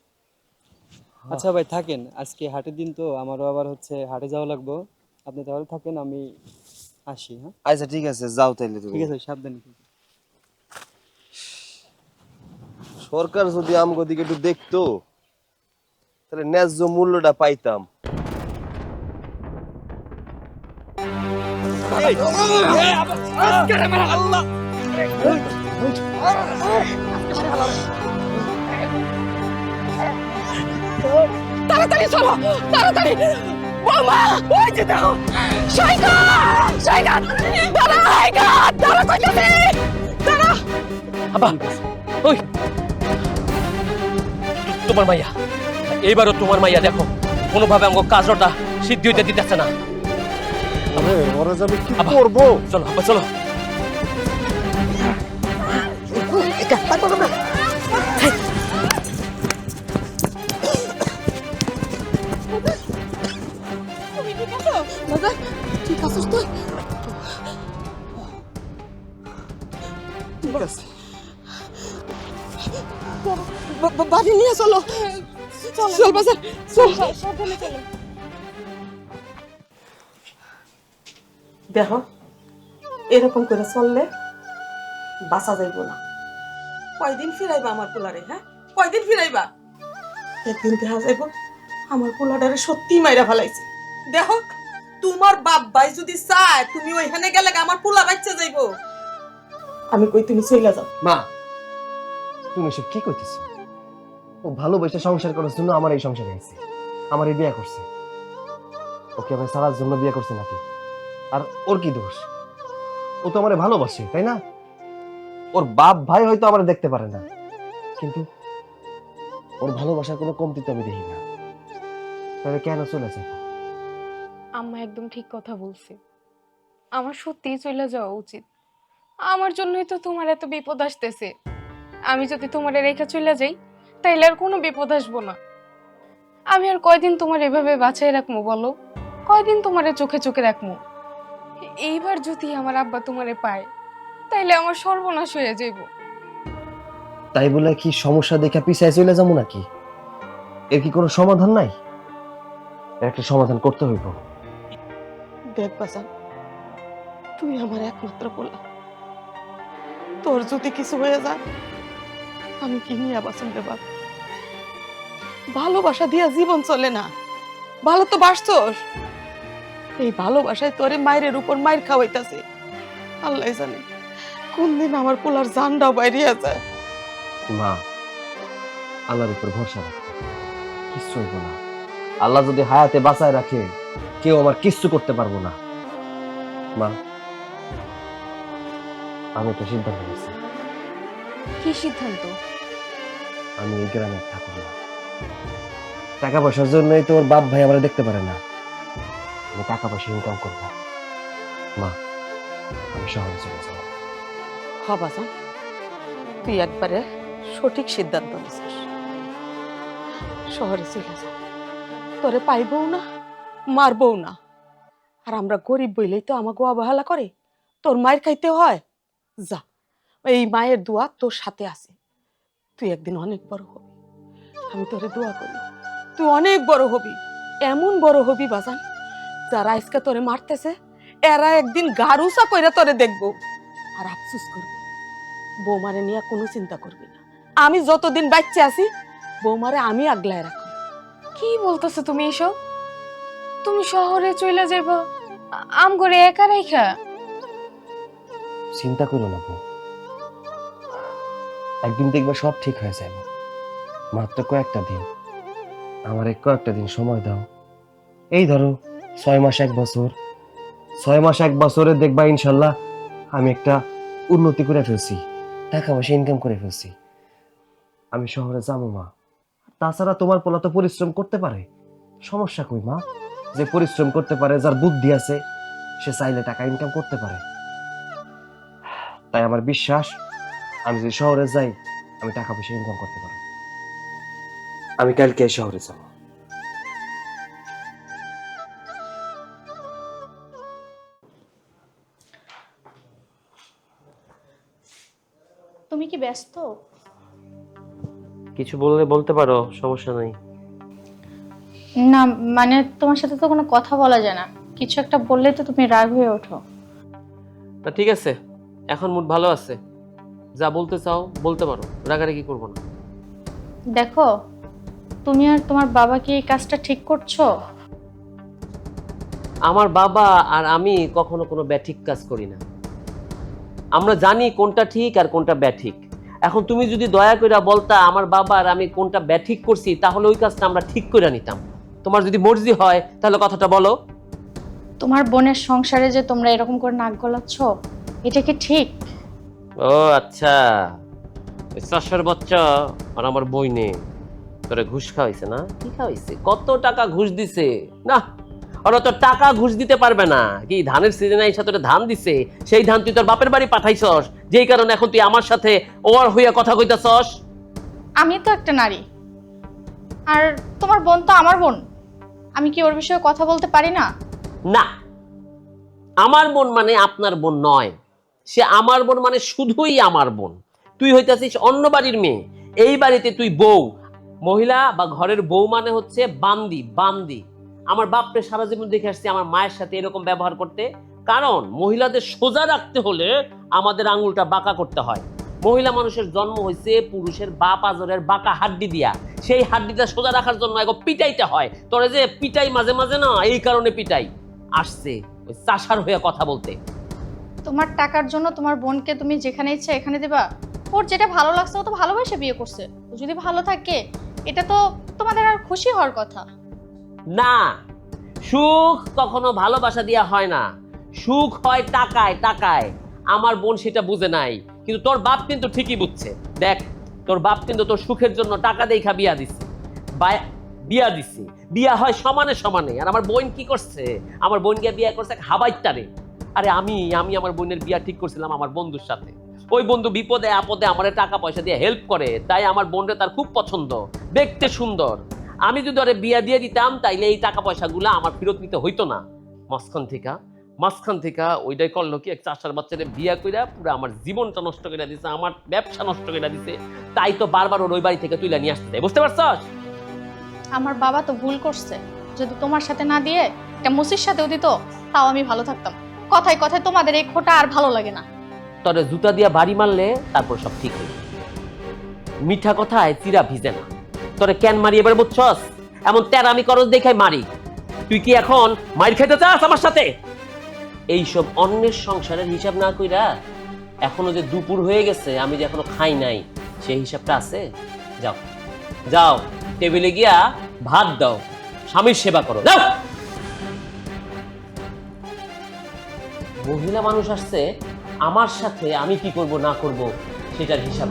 হ, আচ্ছা ভাই থাকেন, আজকে হাটের দিন তো আমারও আবার হচ্ছে হাটে যাওয়া লাগবে। আপনি তাহলে থাকেন, আমি আসি। হ্যাঁ আচ্ছা ঠিক আছে, যাও তাইলে তুমি। ঠিক আছে, সাবধানে। সরকার যদি আমগো দিকে একটু দেখতো তাহলে ন্যায্য মূল্যটা পাইতাম। তাড়াতাড়ি চলো, তাড়াতাড়ি। বৌমা, ওই যে দেখো, শয়তান, শয়তান, দাঁড়া, দাঁড়া, কইতাছি, দাঁড়া। আব্বা ওই তোমার মাইয়া, এইবারও তোমার মাইয়া দেখো কোনোভাবে আমাকে কাজটা সিদ্ধি হইতে দিতেছে না। আরে ওরা যাবে কি আব্বা। করবো? চলো আব্বা চলো। তুমি ঠিক আছো বাজার? ঠিক আছিস তুই? ঠিক আছে। বাড়ি নিয়ে চলো, চল বাজার, চল। দেখো, এরকম করে চললে বাঁচা যাইব না। কয়দিন ফিরাইবা আমার পোলারে? হ্যাঁ, কয়দিন ফিরাইবা? একদিন দেখা যাইব আমার পোলাটারে সত্যি মাইরা ফেলাইছে। দেখো, তোমার বাপ ভাই যদি চায় তুমি ওইখানে গেলে আমার পোলা বাচ্চা যাইব। আমি কই তুমি চইলা যাও। মা, তুমি সব কি কইতেছো? ও ভালোবেসে সংসার করার জন্য আমার এই সংসারে আইছে, আমার এই বিয়ে করছে। ওকে আমি সারার জন্য বিয়ে করছে নাকি? আর ওর কি দোষ? ও তো আমারে ভালোবাসে, তাই না? ওর বাপ ভাই হয়তো আমার দেখতে পারে না, কিন্তু ওর ভালোবাসার কোনো কমতি তো আমি দেখি না। তাহলে কেন চলে যাবো? আম্মা একদম ঠিক কথা বলছে, আমার সত্যিই চলে যাওয়া উচিত। আমার জন্যই তো তোমার এত বিপদ আসতেছে। আমি যদি তোমারে রেখে চলে যাই তাইলে আর কোনো বিপদ আসবো না। আমি আর কয়দিন তোমার এভাবে বাঁচাই রাখবো বলো? কয়দিন তোমারে চোখে চোখে রাখবো? এইবার যদি আমার আব্বা তোমারে পায় তাইলে আমার সর্বনাশ হয়ে যাইব। তাই বলে কি সমস্যা দেখে পিছায় চলে যাবো নাকি? এর কি কোনো সমাধান নাই? এর একটা সমাধান করতে হইব। দেখ বাজান, তুই আমার একমাত্র পোলা। তোর যদি কিছু হয়ে যায় আমি কি নিয়ে বাঁচন রে বাপ? ভালোবাসা দিয়া জীবন চলে না। ভালো তো বাসছস, এই ভালোবাসায় তোরে মায়ের উপর মায়ের খাওয়াইতাছে। আল্লাহ জানে কোন দিন আমার পোলার জানটাও বাইরিয়া যায়। মা, আল্লাহর উপর ভরসা রাখো, কিচ্ছু হইব না। আল্লাহ যদি হায়াতে বাঁচায় রাখে কেউ আমার কিচ্ছু করতে পারবো না। মা, আমি একটা সিদ্ধান্ত নিয়েছি। কি সিদ্ধান্ত? আমি এই গ্রামে থাকবো না। টাকা পয়সার জন্যই তো ওর বাপ ভাই আমরা দেখতে পারে না। আমি টাকা পয়সা ইনকাম করবো। মা, আমি শহরে চলে যাবো। হ বাজান, তুই একবারে সঠিক সিদ্ধান্ত নিছিস। শহরে চলে যা, তোরে পাইবও না, মারবও না। আর আমরা গরিব বইলেই তো আমাকে অবহেলা করে, তোর মায়ের খাইতে হয়। যা, এই মায়ের দোয়া তোর সাথে আছে। তুই একদিন অনেক বড় হবি, আমি তোরে দোয়া করি। তুই অনেক বড় হবি, এমন বড় হবি বাজান, যারা আজকে তোরে মারতেছে এরা একদিন গারুসা কইরা তোরে দেখবো আর আফসুস করবে। বৌমারে নিয়ে কোনো চিন্তা করবি না। আমি যতদিন বাচ্চা আছি বৌমারে আমি আগলায় রাখো। কি বলতেছো তুমি এসব? তুমি শহরে চলে যাইবা আম করে একা রাইখা? চিন্তা করো না বউ, একদিন দেখবে সব ঠিক হয়ে যাবে। মাত্র কয়েকটা দিন, আমার কয়েকটা দিন সময় দাও। এই ধরো 6 মাস 1 বছর, 6 মাস 1 বছরে দেখবা ইনশাল্লাহ আমি একটা উন্নতি করে ফেলছি, টাকা পয়সা ইনকাম করে ফেলছি। আমি শহরে যাবো মা। তাছাড়া তোমার পোলা তো পরিশ্রম করতে পারে, সমস্যা কই মা? যে পরিশ্রম করতে পারে, যার বুদ্ধি আছে, সে চাইলে টাকা ইনকাম করতে পারে। তাই আমার বিশ্বাস আমি যদি শহরে যাই আমি টাকা পয়সা ইনকাম করতে পারবো। আমি কালকে শহরে যাব। তুমি কি ব্যস্ত? কিছু বললে বলতে পারো, সমস্যা নাই। না মানে তোমার সাথে তো কোনো কথা বলা যায় না, কিছু একটা বললে তো তুমি রাগ হয়ে ওঠো। না ঠিক আছে, এখন মুড ভালো আছে, যা বলতে চাও বলতে পারো, রাগারাগি করবো না। দেখো, তুমি আর তোমার বাবা কি এই কাজটা ঠিক করছো? আমার বাবা আর আমি কখনো কোনো ব্যাঠিক কাজ করি না। আমরা জানি কোনটা ঠিক আর কোনটা ব্যাঠিক। এখন তুমি যদি দয়া করে বলতা আমার বাবা আর আমি কোনটা ব্যাঠিক করছি, তাহলে ওই কাজটা আমরা ঠিক করে নিতাম। তোমার যদি মর্জি হয় তাহলে কথাটা বলো। তোমার বোনের সংসারে যে তোমরা এরকম করে নাক গলাচ্ছ, এটা কি ঠিক? ও আচ্ছা, চাষার বাচ্চা আর আমার বই নে তোরে ঘুষ খাওয়াইছে না? কি খাওয়াইছে? কত টাকা ঘুষ দিছে? না, ওরা তো টাকা ঘুষ দিতে পারবে না। কি ধানের সিজনে এসে তোরে ধান দিছে, সেই ধান তুই তোর বাপের বাড়ি পাঠাইছস, যেই কারণে এখন তুই আমার সাথে ওর হইয়া কথা কইতাছস। আমি তো একটা নারী, আর তোমার বোন তো আমার বোন, আমি কি ওর বিষয়ে কথা বলতে পারি না? না, আমার বোন মানে আপনার বোন নয়, সে আমার বোন মানে শুধুই আমার বোন। তুই হইতাছিস অন্য বাড়ির মেয়ে, এই বাড়িতে তুই বউ। মহিলা বা ঘরের বউ মানে হচ্ছে বান্দি। বান্দি আমার বাপরে সারা জীবন দেখে আসছি আমার মায়ের সাথে এরকম ব্যবহার করতে। কারণ মহিলাদের সোজা রাখতে হলে আমাদের আঙুলটা বাঁকা করতে হয়। মহিলা মানুষের জন্ম হয়েছে পুরুষের বাপ আজরের বাঁকা হাড্ডি দিয়া, সেই হাড্ডিটা সোজা রাখার জন্য এগো পিটাইতে হয়। তোরে যে পিটাই মাঝে মাঝে না, এই কারণে পিটাই। আসছে ওই চাষার হয়ে কথা বলতে। তোমার টাকার জন্য তোমার বোনকে তুমি যেখানে ইচ্ছে এখানে দিবা? ওর যেটা ভালো লাগছে ও তো ভালোবেসে বিয়ে করছে, ও যদি ভালো থাকে এটা তো তোমাদের আর খুশি হওয়ার কথা। না, সুখ কখনো ভালোবাসা দিয়া হয় না, সুখ হয় টাকায়। টাকায় আমার বোন সেটা বুঝে নাই, কিন্তু তোর বাপ কিন্তু ঠিকই বুঝছে। দেখ, তোর বাপ কিন্তু তোর সুখের জন্য টাকা দেখা বিয়া দিছে, বিয়া দিছে। বিয়া হয় সমানে সমানে। আর আমার বোন কি করছে? আমার বোন গিয়ে বিয়া করছে হাবাইটারে। আরে আমি আমার বোনের বিয়া ঠিক করছিলাম আমার বন্ধুর সাথে। ওই বন্ধু বিপদে আপদে আমার টাকা পয়সা দিয়ে হেল্প করে, তাই আমার বোনরে তার খুব পছন্দ, দেখতে সুন্দর। আমি যদি ওরে বিয়া দিয়ে দিতাম তাইলে এই টাকা পয়সাগুলো আমার ফেরত নিতে হইতো না। মাঝখান থেকে ওইটাই করলো কি, এক চাষার বাচ্চারে বিয়া কইরা পুরো আমার জীবনটা নষ্ট করে দিছে, আমার ব্যবসা নষ্ট করে দিছে। তাই তো বারবার ওর ওই বাড়ি থেকে তুইলা নিয়ে আসতে চাই, বুঝতে পারছস? আমার বাবা তো ভুল করছে, যদি তোমার সাথে না দিয়ে একটা মুসির সাথেও দিত তাও আমি ভালো থাকতাম। কথায় কথায় তোমাদের এই খোটা আর ভালো লাগে না। তোরে জুতা দিয়া বাড়ি মারলে তারপর সব ঠিক হইবে। মিঠা কথায় চিরা ভিজে না। তোরে কেন মারি এবার বুঝছস? এমন তেরামি করস দেখাই মারি। তুই কি এখন মাইর খেতে চাস আমার সাথে? এইসব অন্যের সংসারের হিসাব না কইরা, এখনো যে দুপুর হয়ে গেছে আমি যে এখনো খাই নাই, সেই হিসাবটা আছে? যাও যাও, টেবিলে গিয়া ভাত দাও, স্বামীর সেবা করো, যাও। মহিলা মানুষ আসছে আমার সাথে, আমি কি করব না করব সেটার হিসাব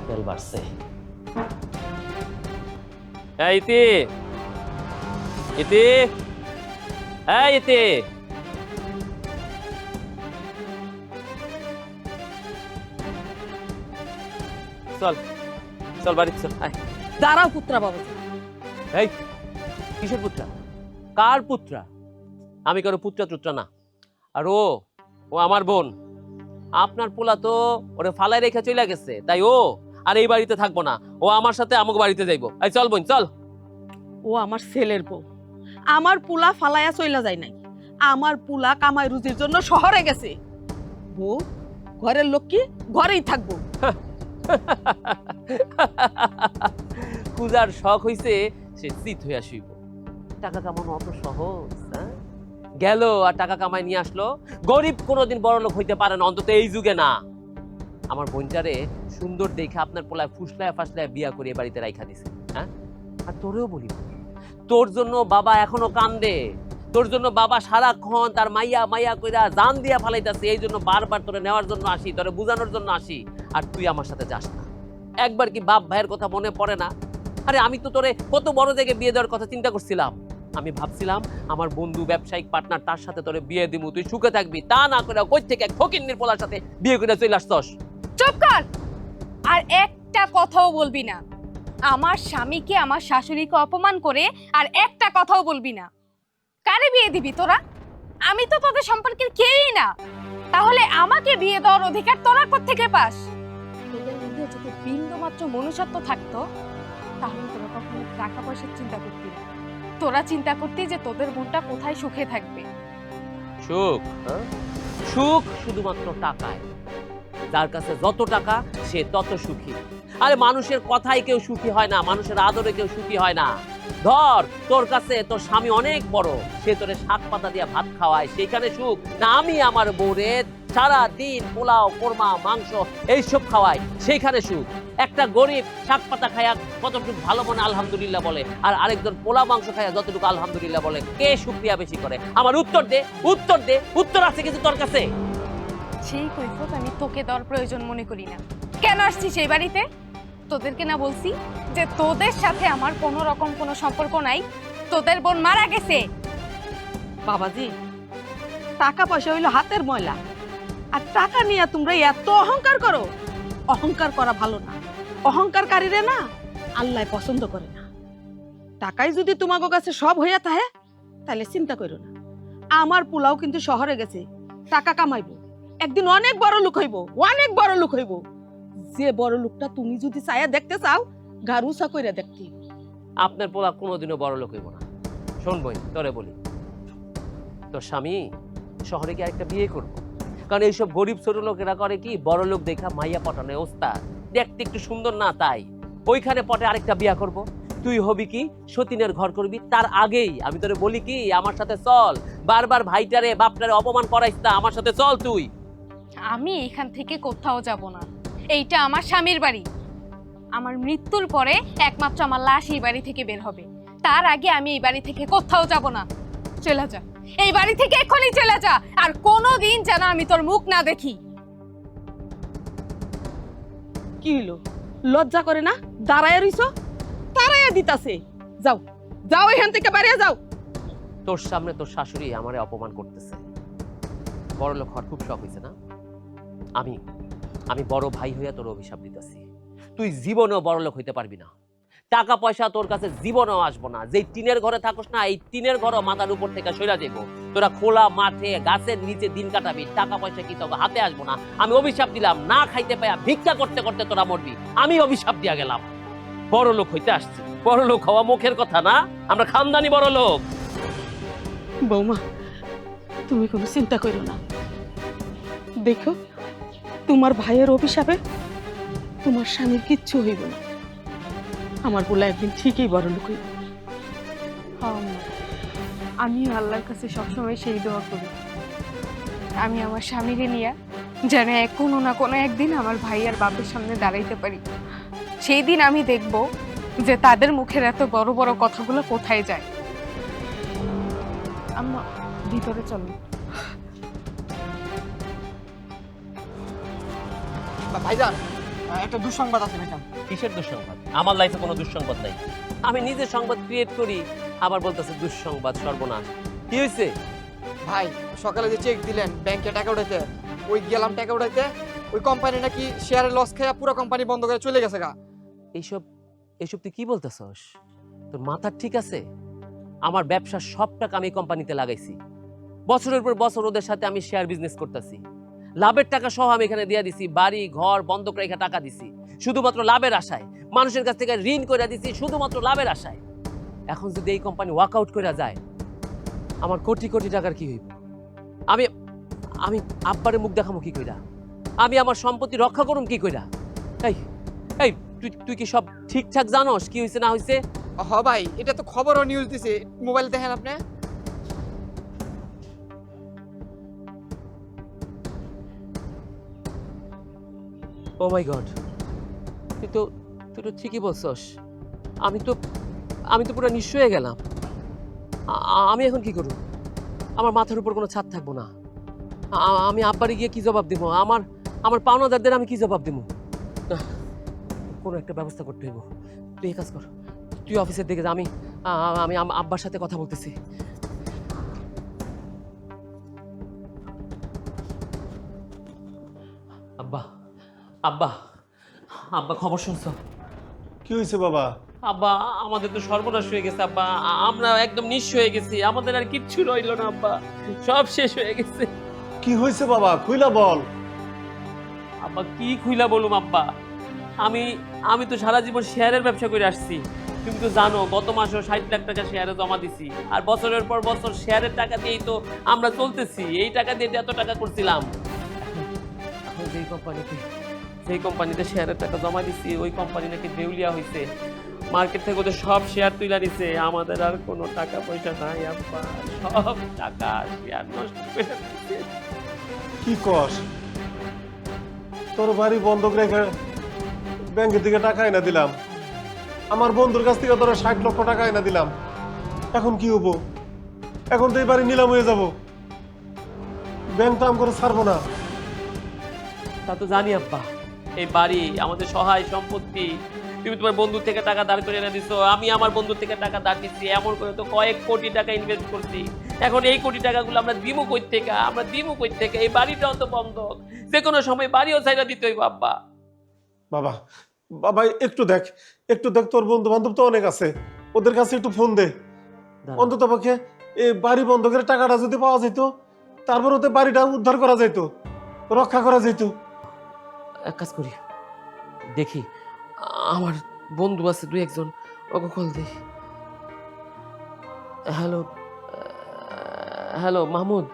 তেল বাড়ছে। ইতি ইতি ইতি, চল চল বাড়ি চল। দাঁড়াও পুত্রা বাবাজি। এই কিসের পুত্রা? কার পুত্রা? আমি কারো পুত্রা টুত্রা না। আর ও আমার বোন। আপনার পোলা তো ওরে ফালাই রেখে চলে গেছে, তাই ও আর এই বাড়িতে থাকবো না, ও আমার সাথে আমুক বাড়িতে যাইবো। এই চল বোন চল। ও আমার ছেলের বউ, আমার পুলা ফালাইয়া চইলা যায় নাই। আমার পুলা কামাই রুজির জন্য শহরে গেছে। বউ ঘরের লক্ষ্মী ঘরেই থাকবো। পূজার শখ হইছে সে চিত হইয়া শুইব। টাকা কামানো অত সহজ? গেল আর টাকা কামাই নিয়ে আসলো। গরিব কোনোদিন বড় লোক হইতে পারে না, অন্তত এই যুগে না। আমার বোনটারে সুন্দর দেখে আপনার পোলায় ফুসলায় ফাসলায় বিয়া করে বাড়িতে রাইখা দিছে। হ্যাঁ, আর তোরেও বলি, তোর জন্য বাবা এখনো কান্দে, তোর জন্য বাবা সারাক্ষণ তার মাইয়া মাইয়া কইরা জান দিয়া ফালাইতাছে। এই জন্য বারবার তোরে নেওয়ার জন্য আসি, তোরে বুঝানোর জন্য আসি, আর তুই আমার সাথে যাস না। একবার কি বাপ ভাইয়ের কথা মনে পড়ে না? আরে আমি তো তোরে কত বড় জায়গায় বিয়ে দেওয়ার কথা চিন্তা করছিলাম। আমি ভাবছিলাম আমার বন্ধু ব্যবসায়িক পার্টনার, তার সাথে তোরে বিয়ে দিমু, তুই সুখে থাকবি। তা না করে কই থেকে এক ফকিন্নির পোলার সাথে বিয়ে করে চলে আসছস। চুপ কর, আর একটা কথাও বলবি না। আমার স্বামীকে, আমার শাশুড়িকে অপমান করে আর একটা কথাও বলবি না। কারে বিয়ে দিবি তোরা? আমি তো তোদের সম্পর্কের কেউই না। তাহলে আমাকে বিয়ে দেওয়ার অধিকার তোরা কোত্থেকে পাস? তোদের মধ্যে যদি বিন্দু মাত্র মনুষ্যত্ব থাকতো তাহলে তোরা কখনো টাকা পয়সার চিন্তা করতি না। তোরা চিন্তা করতি যে তোদের বোনটা কোথায় সুখে থাকবে। সুখ, হ্যাঁ? সুখ শুধুমাত্র টাকায়। যার কাছে যত টাকা সে তত সুখী। আরে মানুষের কথায় কেউ সুখী হয় না, মানুষের আদরে কেউ সুখী হয় না। ধর তোর কাছে তোর স্বামী অনেক বড়, সে তোরে শাক পাতা দিয়ে ভাত খাওয়ায়, সেখানে সুখ না? আমি আমার বউরে সারা দিন পোলাও কোরমা মাংস এইসব খাওয়াই, সেইখানে সুখ। একটা গরিব শাক পাতা খায়া কতটুকু ভালো মনে আলহামদুলিল্লাহ বলে, আর আরেকজন পোলা মাংস খায়া যতটুকু আলহামদুলিল্লাহ বলে, কে সুক্রিয়া বেশি করে? আমার উত্তর দে, উত্তর দে। উত্তর আছে কিন্তু তোর কাছে? সেই কৈফত আমি তোকে দেওয়ার প্রয়োজন মনে করি না। কেন আসছিস এই বাড়িতে? তোদেরকে না বলছি যে তোদের সাথে আমার কোনো রকম কোনো সম্পর্ক নাই? তোদের বোন মারা গেছে। বাবাজি, টাকা পয়সা হইলো হাতের ময়লা, আর টাকা নিয়ে তোমরা এত অহংকার করো। অহংকার করা ভালো না। অহংকারকারীরা না আল্লাহ পছন্দ করে না। টাকাই যদি তোমাকে কাছে সব হইয়া থাকে তাহলে চিন্তা করো না। আমার পোলাও কিন্তু শহরে গেছে, টাকা কামাইবো, একদিন অনেক বড় লোক হইব, অনেক বড় লোক হইব। যে বড় লোকটা তুমি যদি ছায়া দেখতে চাও, গারুসা কইরা দেখতে। আপনার পোলা কোনোদিনও বড় লোক হইব না। শোন বোন, তোরে বলি, তোর স্বামী শহরে গিয়ে আরেকটা বিয়ে করবো। কারণ এইসব গরিব ছোট লোকেরা করে কি, বড় লোক দেখা মাইয়া পটানো ওস্তাদ, দেখতে একটু সুন্দর না তাই ওইখানে পটে আরেকটা বিয়া করব। তুই হবি কি সতীনের ঘর করবি। তার আগেই আমি তোরে বলি কি, আমার সাথে চল। বারবার ভাইটারে বাপটারে অপমান করাইস না, আমার সাথে চল তুই। আমি এখান থেকে কোথাও যাব না। এইটা আমার স্বামীর বাড়ি। আমার মৃত্যুর পরে একমাত্র আমার লাশ এই বাড়ি থেকে বের হবে। তার আগে আমি এই বাড়ি থেকে কোথাও যাব না। চলে যা, এই বাড়ি থেকে এখনই চলে যা, আর কোনোদিন যেন আমি তোর মুখ না দেখি। কি হলো, লজ্জা করে না? দাঁড়ায় রইছো, তারাইয়া দিতাছে। যাও যাও, এখান থেকে বাইরে যাও। তোর সামনে তোর শাশুড়ি আমারে অপমান করতেছে। বড় লোক হওয়ার খুব শখ হয়েছে না? আমি বড় ভাই হইয়া তোর অভিশাপ দিতেছি, তুই জীবনেও বড় লোক হইতে পারবি না। টাকা পয়সা তোর কাছে জীবনেও আসবো না। যেই টিনের ঘরে থাকস না, এই টিনের ঘরও মাথার উপর থেকে সইরা যাইব। তোরা খোলা মাঠে গাছের নিচে দিন কাটাবি, টাকা পয়সা কি তোকে হাতে আসবো না। আমি অভিশাপ দিলাম, না খাইতে পাইয়া ভিক্ষা করতে করতে তোরা মরবি। আমি অভিশাপ দিয়া গেলাম। বড় লোক হইতে আসছি, বড় লোক হওয়া মুখের কথা না, আমরা খানদানি বড় লোক। বৌমা, তুমি কোনো চিন্তা করো না। দেখো, তোমার ভাইয়ের অভিশাপে তোমার স্বামীর কিচ্ছু হইব না। আমার পোলা একদিন ঠিকই বড় লোক হইব। আমি আল্লাহর কাছে সবসময় সেই দোয়া করি, আমি আমার স্বামীকে নিয়ে যেন কোনো না কোনো একদিন আমার ভাই আর বাপের সামনে দাঁড়াইতে পারি। সেই দিন আমি দেখব যে তাদের মুখের এত বড় বড় কথাগুলো কোথায় যায়। আম্মা, ভিতরে চলো। ভাইজান, একটা দুঃসংবাদ আছে ভাইজান। কিসের দুঃসংবাদ? আমার লাইফে কোনো দুঃসংবাদ নাই। আমি নিজে সংবাদ ক্রিয়েট করি, আবার বলতেছে দুঃসংবাদ, সর্বনাশ। কি হয়েছে ভাই, সকালে যে চেক দিলেন ব্যাংকে টাকা উঠাইতে, ওই গেলাম টাকা উঠাইতে, ওই কোম্পানি নাকি শেয়ারে লস খেয়ে পুরো কোম্পানি বন্ধ করে চলে গেছে গা। এইসব তুই কি বলতেছস? তোর মাথা ঠিক আছে? আমার ব্যবসার সব টাকা আমি কোম্পানিতে লাগাইছি। বছরের পর বছর ওদের সাথে আমি শেয়ার বিজনেস করতেছি। লাভের টাকা সহ আমি এখানে দিয়ে দিছি, বাড়ি ঘর বন্ধক রেখে টাকা দিছি শুধুমাত্র লাভের আশায়। মানুষের কাছ থেকে ঋণ করে দিছি শুধুমাত্র লাভের আশায়। এখন যদি এই কোম্পানি ওয়ার্কআউট করে যায়, আমার কোটি কোটি টাকার কি হইব? আমি আমি আব্বারে মুখ দেখামু কি কইরা? আমি আমার সম্পত্তি রক্ষা করুম কি কইরা? এই এই তুই কি সব ঠিকঠাক জানোস কি হইছে না হইছে? হ ভাই, এটা তো খবর ও নিউজ দিছে, মোবাইল দেখেন আপনি। ও মাই গড, তুই তো ঠিকই বলছস। আমি তো পুরো নিঃস্ব হয়ে গেলাম। আমি এখন কি করব? আমার মাথার উপর কোনো ছাদ থাকবো না। আমি আব্বারে গিয়ে কি জবাব দিব? আমার পাওনাদারদের আমি কি জবাব দিব? কোনো একটা ব্যবস্থা করতে হইব। তুই এই কাজ কর, তুই অফিসের দিকে যা, আমি আব্বার সাথে কথা বলতেছি। আব্বা আব্বা আব্বা, খবর শুনছো? কি হয়েছে বাবা? আব্বা, আমাদের তো সর্বনাশ হয়ে গেছে আব্বা। আমরা একদম নিঃস্ব হয়ে গেছি, আমাদের আর কিচ্ছু রইল না আব্বা, সব শেষ হয়ে গেছে। কি হয়েছে বাবা, খুইলা বল। আব্বা কি খুইলা বলুম আব্বা, আমি আমি তো সারা জীবন শেয়ারের ব্যবসা করে আসছি। তুমি তো জানো গত মাসেও 60 লাখ টাকা শেয়ারে জমা দিছি, আর বছরের পর বছর শেয়ারের টাকা দিয়েই তো আমরা চলতেছি। এই টাকা দিয়ে এত টাকা করছিলাম। এখন যেই কোম্পানিতে শেয়ারের টাকা জমা দিছি ওই কোম্পানি নাকি দেউলিয়া হয়েছে, মার্কেট থেকে ওদের সব শেয়ার তুলে নিছে। আমাদের আর কোনো টাকা পয়সা নাই আব্বা, সব টাকা শেয়ার নষ্ট করে দিছে। কি কস? তোর বাড়ি বন্ধক রেখে ব্যাংকের থেকে টাকা এনে দিলাম, আমার বন্ধুর কাছ থেকে তোরা 60 লক্ষ টাকা এনে দিলাম, এখন কি হবো? এখন তো এই বাড়ি নিলাম হয়ে যাব, ব্যাংক তো আম করে ছাড়বো না। তা তো জানি আব্বা, এই বাড়ি আমাদের সহায় সম্পত্তি। তুমি তোমার বন্ধুর থেকে টাকা দাঁড় করে এনে দিছো, আমি আমার বন্ধুর থেকে টাকা দাঁড় দিচ্ছি, এমন করে তো কয়েক কোটি টাকা ইনভেস্ট করছি। এখন এই কোটি টাকাগুলো আমরা দিবো কই থেকে? এই বাড়িটাও তো বন্ধক, যে কোনো সময় বাড়িও চাইরা দিতে হইব আব্বা। বাবা বাবা একটু দেখ, তোর বন্ধু বান্ধব তো অনেক আছে, ওদের কাছে একটু ফোন দে। অন্তত পক্ষে এই বাড়ি বন্ধকের টাকাটা যদি পাওয়া যেত, তারপর ওদের বাড়িটা উদ্ধার করা যেত, রক্ষা করা যেত। এক কাজ করি, দেখি আমার বন্ধু আছে 2-1 জন, ওকে কল দিই। Hello hello Mahmud.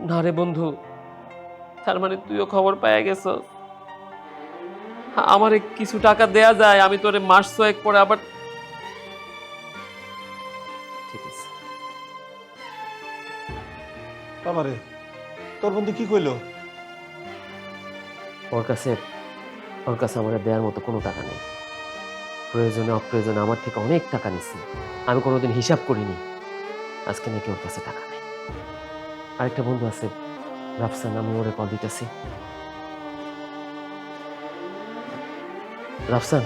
না রে বন্ধু, তার মানে তুইও খবর পাইয়া গেছ। আমারে কিছু টাকা দেয়া যায়, আমি তোরে মাস 6 পরে আবার। ঠিক আছে বাবারে, তোর বন্ধু কি কইলো? ওর কাছে আমার দেওয়ার মতো কোনো টাকা নেই। প্রয়োজনে অপ্রয়োজনে আমার থেকে অনেক টাকা নিচ্ছে, আমি কোনোদিন হিসাব করিনি। আজকে নাকি ওর কাছে টাকা নেই। আরেকটা বন্ধু আছে রাফসান, আমি ওরে কল দিতেছি। রাফসান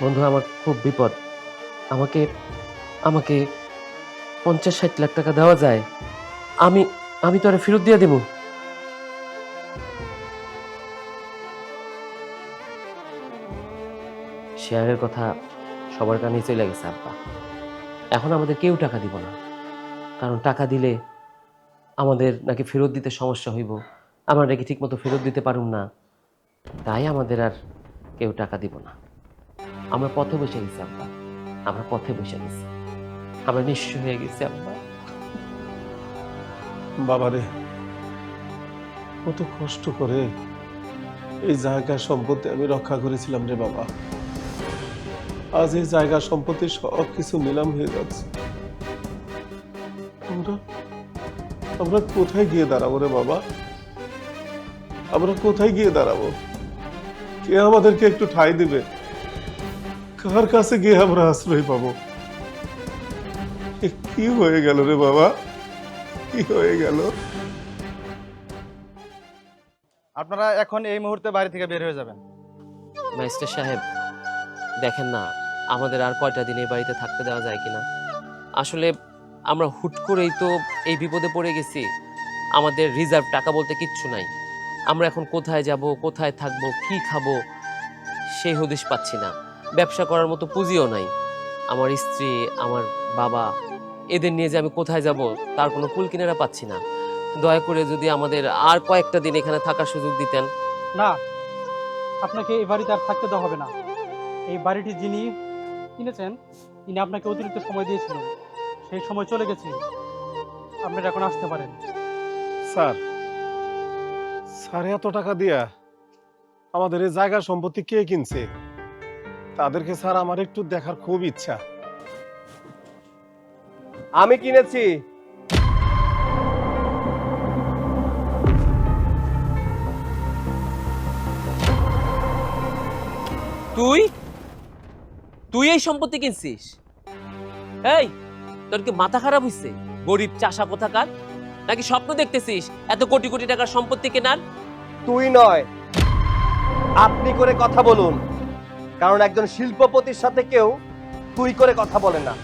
বন্ধু, আমার খুব বিপদ, আমাকে 50-60 লাখ টাকা দেওয়া যায়? আমি তোরে ফেরত দিয়ে দেবো। শেয়ারের কথা সবার কানেই চলে গেছে আব্বা, এখন আমাদের কেউ টাকা দিব না, কারণ টাকা দিলে আমাদের নাকি ফেরত দিতে সমস্যা হইব, আমরা নাকি ঠিক মতো ফেরত দিতে পারুম না, তাই আমাদের আর কেউ টাকা দিব না। আমরা পথে বসে গেছি আব্বা, আমরা নিঃস্ব হয়ে গেছি আব্বা। বাবারে, কত কষ্ট করে এই জায়গা সম্পত্তি আমি রক্ষা করেছিলাম রে বাবা, আজ এই জায়গা সম্পত্তি সব কিছু নিলাম হয়ে যাচ্ছে। আমরা কোথায় গিয়ে দাঁড়াবো রে বাবা? আমরা কোথায় গিয়ে দাঁড়াবো? কে আমাদেরকে একটু ঠাঁই দিবে? কার কাছে গিয়ে আমরা আশ্রয় পাবো? কি হয়ে গেল রে বাবা, কি হয়ে গেল? আপনারা এখন এই মুহূর্তে বাড়ি থেকে বের হয়ে যাবেন। ম্যাজিস্ট্রেট সাহেব, দেখেন না আমাদের আর কয়টা দিন এই বাড়িতে থাকতে দেওয়া যায় কিনা। আসলে আমরা হুট করেই তো এই বিপদে পড়ে গেছি, আমাদের রিজার্ভ টাকা বলতে কিচ্ছু নাই। আমরা এখন কোথায় যাব, কোথায় থাকবো, কি খাবো সেই হদিশ পাচ্ছি না। ব্যবসা করার মতো পুঁজিও নাই। আমার স্ত্রী, আমার বাবা, এদের নিয়ে যে আমি কোথায় যাব তার কোনো কুল কিনারা পাচ্ছি না। দয়া করে যদি আমাদের আর কয়েকটা দিন এখানে থাকার সুযোগ দিতেন। না, আপনাকে এই বাড়িতে আর থাকতে দেওয়া হবে না। এই বাড়িটি যিনি কিনেছেন তিনি আপনাকে অতিরিক্ত সময় দিয়েছিলেন, সেই সময় চলে গেছে, আপনারা এখন আসতে পারেন। স্যার এত টাকা দিয়া আমাদের এই জায়গা সম্পত্তি কে কিনছে? তাদেরকে স্যার আমার একটু দেখার খুব ইচ্ছা। আমি কিনেছি। তুই এই সম্পত্তি কিনছিস? এই, তোর কি মাথা খারাপ হইছে? গরিব চাষা কোথাকার, নাকি স্বপ্ন দেখতেছিস এত কোটি কোটি টাকার সম্পত্তি কেনার? তুই নয়, আপনি করে কথা বলুন, কারণ একজন শিল্পপতির সাথে কেউ তুই করে কথা বলে না,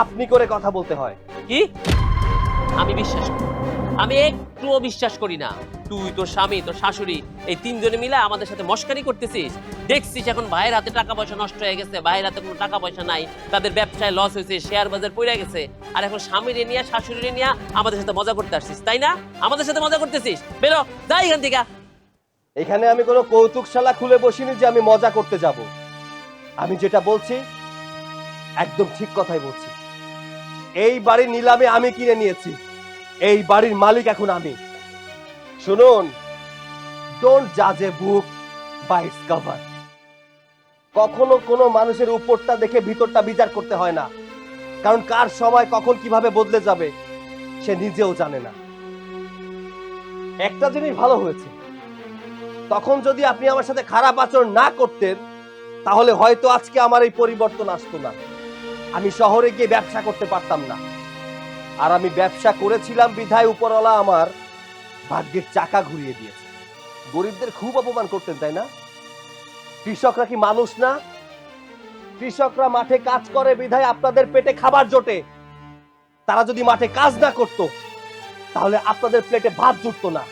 আপনি করে কথা বলতে হয়। কি? আমি বিশ্বাস করি, আমি একটুও বিশ্বাস করি না। তুই, তোর স্বামী, তোর শাশুড়ি, এই 3 জনে মিলে আমাদের সাথে মস্কারি করতেছিস। দেখছিস এখন ভাইয়ের হাতে টাকা পয়সা নষ্ট হয়ে গেছে, ভাইয়ের হাতে কোনো টাকা পয়সা নাই, তাদের ব্যবসায় লস হয়েছে, শেয়ার বাজার পড়ে গেছে, আর এখন স্বামীরে নিয়ে শাশুড়িরে নিয়ে আমাদের সাথে মজা করতে আসছিস, তাই না? আমাদের সাথে মজা করতেছিস? বেরো, যা এখান থেকে। এখানে আমি কোনো কৌতুকশালা খুলে বসিনি যে আমি মজা করতে যাব। আমি যেটা বলছি একদম ঠিক কথাই বলছি। এই বাড়ির নিলামে আমি কিনে নিয়েছি, এই বাড়ির মালিক এখন আমি। শুনুন, ডোন্ট জাজ এ বুক বাই ইটস কভার। কখনো কোনো মানুষের উপরটা দেখে ভিতরটা বিচার করতে হয় না, কারণ কার সময় কখন কিভাবে বদলে যাবে সে নিজেও জানে না। একটা জিনিস ভালো হয়েছে, তখন যদি আপনি আমার সাথে খারাপ আচরণ না করতেন তাহলে হয়তো আজকে আমার এই পরিবর্তন আসতো না। আমি শহরে গিয়ে ব্যবসা করতে পারতাম না। আর আমি ব্যবসা করেছিলাম বিধায় উপরওয়ালা আমার ভাগ্যের চাকা ঘুরিয়ে দিয়েছে। গরিবদের খুব অপমান করতেন, তাই না? কৃষকরা কি মানুষ না? কৃষকরা মাঠে কাজ করে বিধায় আপনাদের পেটে খাবার জোটে। তারা যদি মাঠে কাজ না করত তাহলে আপনাদের প্লেটে ভাত জুটতো না।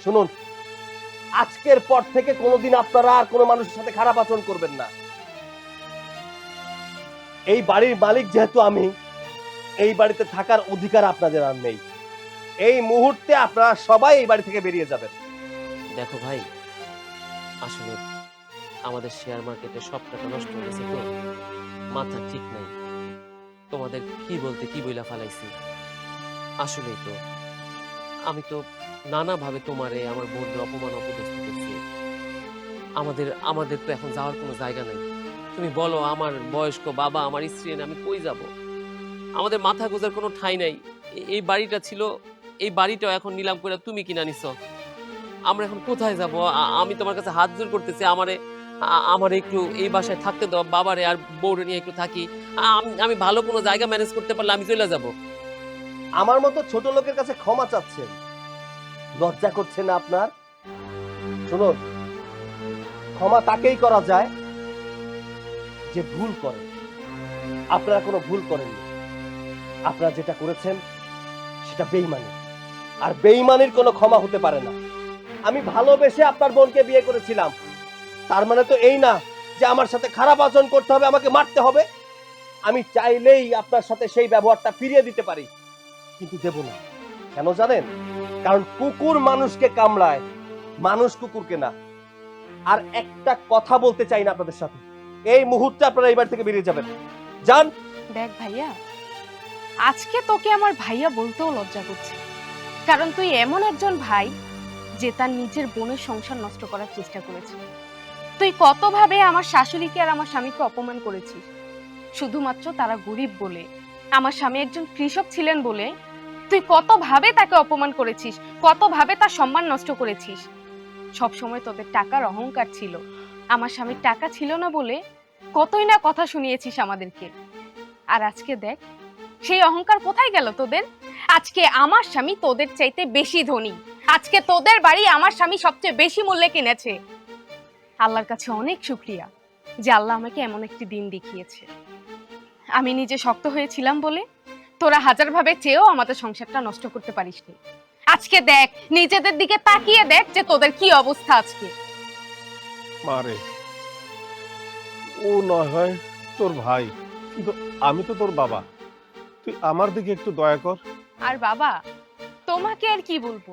শুনুন, আজকের পর থেকে কোনোদিন আপনারা আর কোনো মানুষের সাথে খারাপ আচরণ করবেন না। এই বাড়ির মালিক যেহেতু আমি, এই বাড়িতে থাকার অধিকার আপনাদের আর নেই। এই মুহূর্তে আপনারা সবাই এই বাড়ি থেকে বেরিয়ে যাবেন। দেখো ভাই, আসলে আমাদের শেয়ার মার্কেটে সব টাকা নষ্ট হয়ে গেছে, তো মাথা ঠিক নাই। তোমাদের কি বলতে কি বইলা ফালাইছি। আসলেই তো আমি তো নানাভাবে তোমারে আমার বোনদের অপমান অপদস্থ করছি। আমাদের তো এখন যাওয়ার কোনো জায়গা নাই। তুমি বলো, আমার বয়স্ক বাবা, আমার স্ত্রী এনে আমি কই যাব? আমাদের মাথা গোজার কোনো ঠাঁই নাই। এই বাড়িটা ছিল, এই বাড়িটাও এখন নিলাম করে তুমি কিনা নিছ। আমরা এখন কোথায় যাব? আমি তোমার কাছে হাত জোর করতেছি, আমার একটু এই বাসায় থাকতে দাও, বাবারে আর বউরে নিয়ে একটু থাকি। আমি ভালো কোনো জায়গা ম্যানেজ করতে পারলে আমি চলে যাব। আমার মতো ছোট লোকের কাছে ক্ষমা চাচ্ছেন, লজ্জা করছে না আপনার? শুনুন, ক্ষমা তাকেই করা যায় যে ভুল করে। আপনারা কোনো ভুল করেননি। আপনারা যেটা করেছেন সেটা বেঈমানি, আর বেঈমানির কোনো ক্ষমা হতে পারে না। আমি ভালোবেসে আপনার বোনকে বিয়ে করেছিলাম, তার মানে তো এই না যে আমার সাথে খারাপ আচরণ করতে হবে, আমাকে মারতে হবে। আমি চাইলেই আপনার সাথে সেই ব্যবহারটা ফিরিয়ে দিতে পারি, কিন্তু দেব না। কেন জানেন? কারণ কুকুর মানুষকে কামড়ায়, মানুষ কুকুরকে না। আর একটা কথা বলতে চাই না আপনাদের সাথে, এই মুহূর্তে আপনারা এই বাড়ি থেকে বেরিয়ে যাবেন। যান। দেখ ভাইয়া, আজকে তোকে আমার ভাইয়া বলতেও লজ্জা করছে, কারণ তুই এমন একজন ভাই যে তার নিজের বোনের সংসার নষ্ট করার চেষ্টা করেছে। তুই কতভাবে আমার শাশুড়িকে আর আমার স্বামীকে অপমান করেছিস, শুধুমাত্র তারা গরিব বলে, আমার স্বামী একজন কৃষক ছিলেন বলে তুই কতভাবে তাকে অপমান করেছিস, কতভাবে তার সম্মান নষ্ট করেছিস। সব সময় তোদের টাকার অহংকার ছিল, আমার স্বামীর টাকা ছিল না বলে কতই না কথা শুনিয়েছিস আমাদেরকে। আর আজকে দেখ, সেই অহংকার কোথায় গেল তোদের? আজকে আমার স্বামী তোদের চাইতে বেশি ধনী, আজকে তোদের বাড়ি আমার স্বামী সবচেয়ে বেশি মূল্যে কিনেছে। আল্লাহর কাছে অনেক শুকরিয়া যে আল্লাহ আমাকে এমন একটি দিন দেখিয়েছে। আমি নিজে শক্ত হয়েছিলাম বলে তোরা হাজারভাবে চেয়েও আমাদের সংসারটা নষ্ট করতে পারিসনি। আজকে দেখ, নিজেদের দিকে তাকিয়ে দেখ যে তোদের কি অবস্থা আজকে। মারে, ও নয় হয় তোর ভাই, কিন্তু আমি তো তোর বাবা। তুই আমার দিকে একটু দয়া কর। আর বাবা, তোমাকে আর কি বলবো,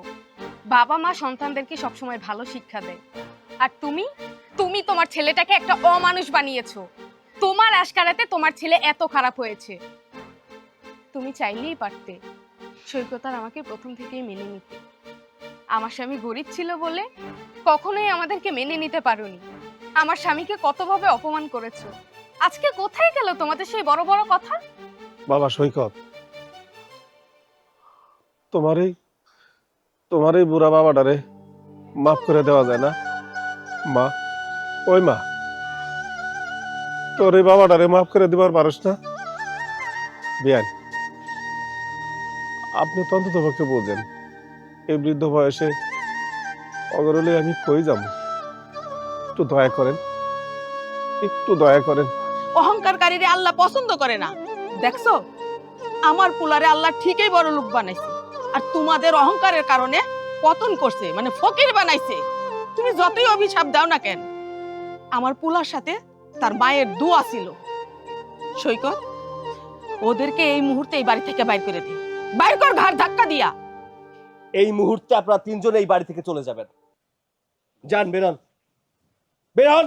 বাবা মা সন্তানদেরকে সবসময় ভালো শিক্ষা দেয়, আর তুমি তোমার ছেলেটাকে একটা অমানুষ বানিয়েছো। তোমার আশকারাতে তোমার ছেলে এত খারাপ হয়েছে। তুমি চাইলেই পারতে সৈকত আর আমাকে প্রথম থেকেই মেনে নিতে। আমার স্বামী গরিব ছিল বলে কখনোই আমাদেরকে মেনে নিতে পারোনি। আমার স্বামীকে কতভাবে অপমান করেছো। আজকে কোথায় গেল তোমাদের সেই বড় বড় কথা? বাবা সৈকত, তোমার এই বুড়া বাবাটারে মাফ করে দেওয়া যায় না? মা, ওই মা, তোর এই বাবাটারে মাফ করে দিবার পারস না? বিয়ান, আপনি তো অন্তত পক্ষে বোঝেন এই বৃদ্ধ বয়সে অগরলে আমি কই যাব? একটু দয়া করেন, একটু দয়া করেন। অহংকারকারীরে আল্লাহ পছন্দ করে না। দেখছো, আমার পুলারে আল্লাহ ঠিকই বড় লোক বানাইছে, আর তোমাদের অহংকারের কারণে পতন করছে, মানে ফকির বানাইছে। তুমি যতই অভিশাপ দাও না কেন, আমার পুলার সাথে তার মায়ের দোয়া ছিল। সৈকত, ওদেরকে এই মুহূর্তে এই বাড়ি থেকে বাইর করে দে। বাইর কর, ঘাড় ধাক্কা দিয়া। এই মুহূর্তে আপনারা তিনজন এই বাড়ি থেকে চলে যাবেন। যান বেরোন বেরোন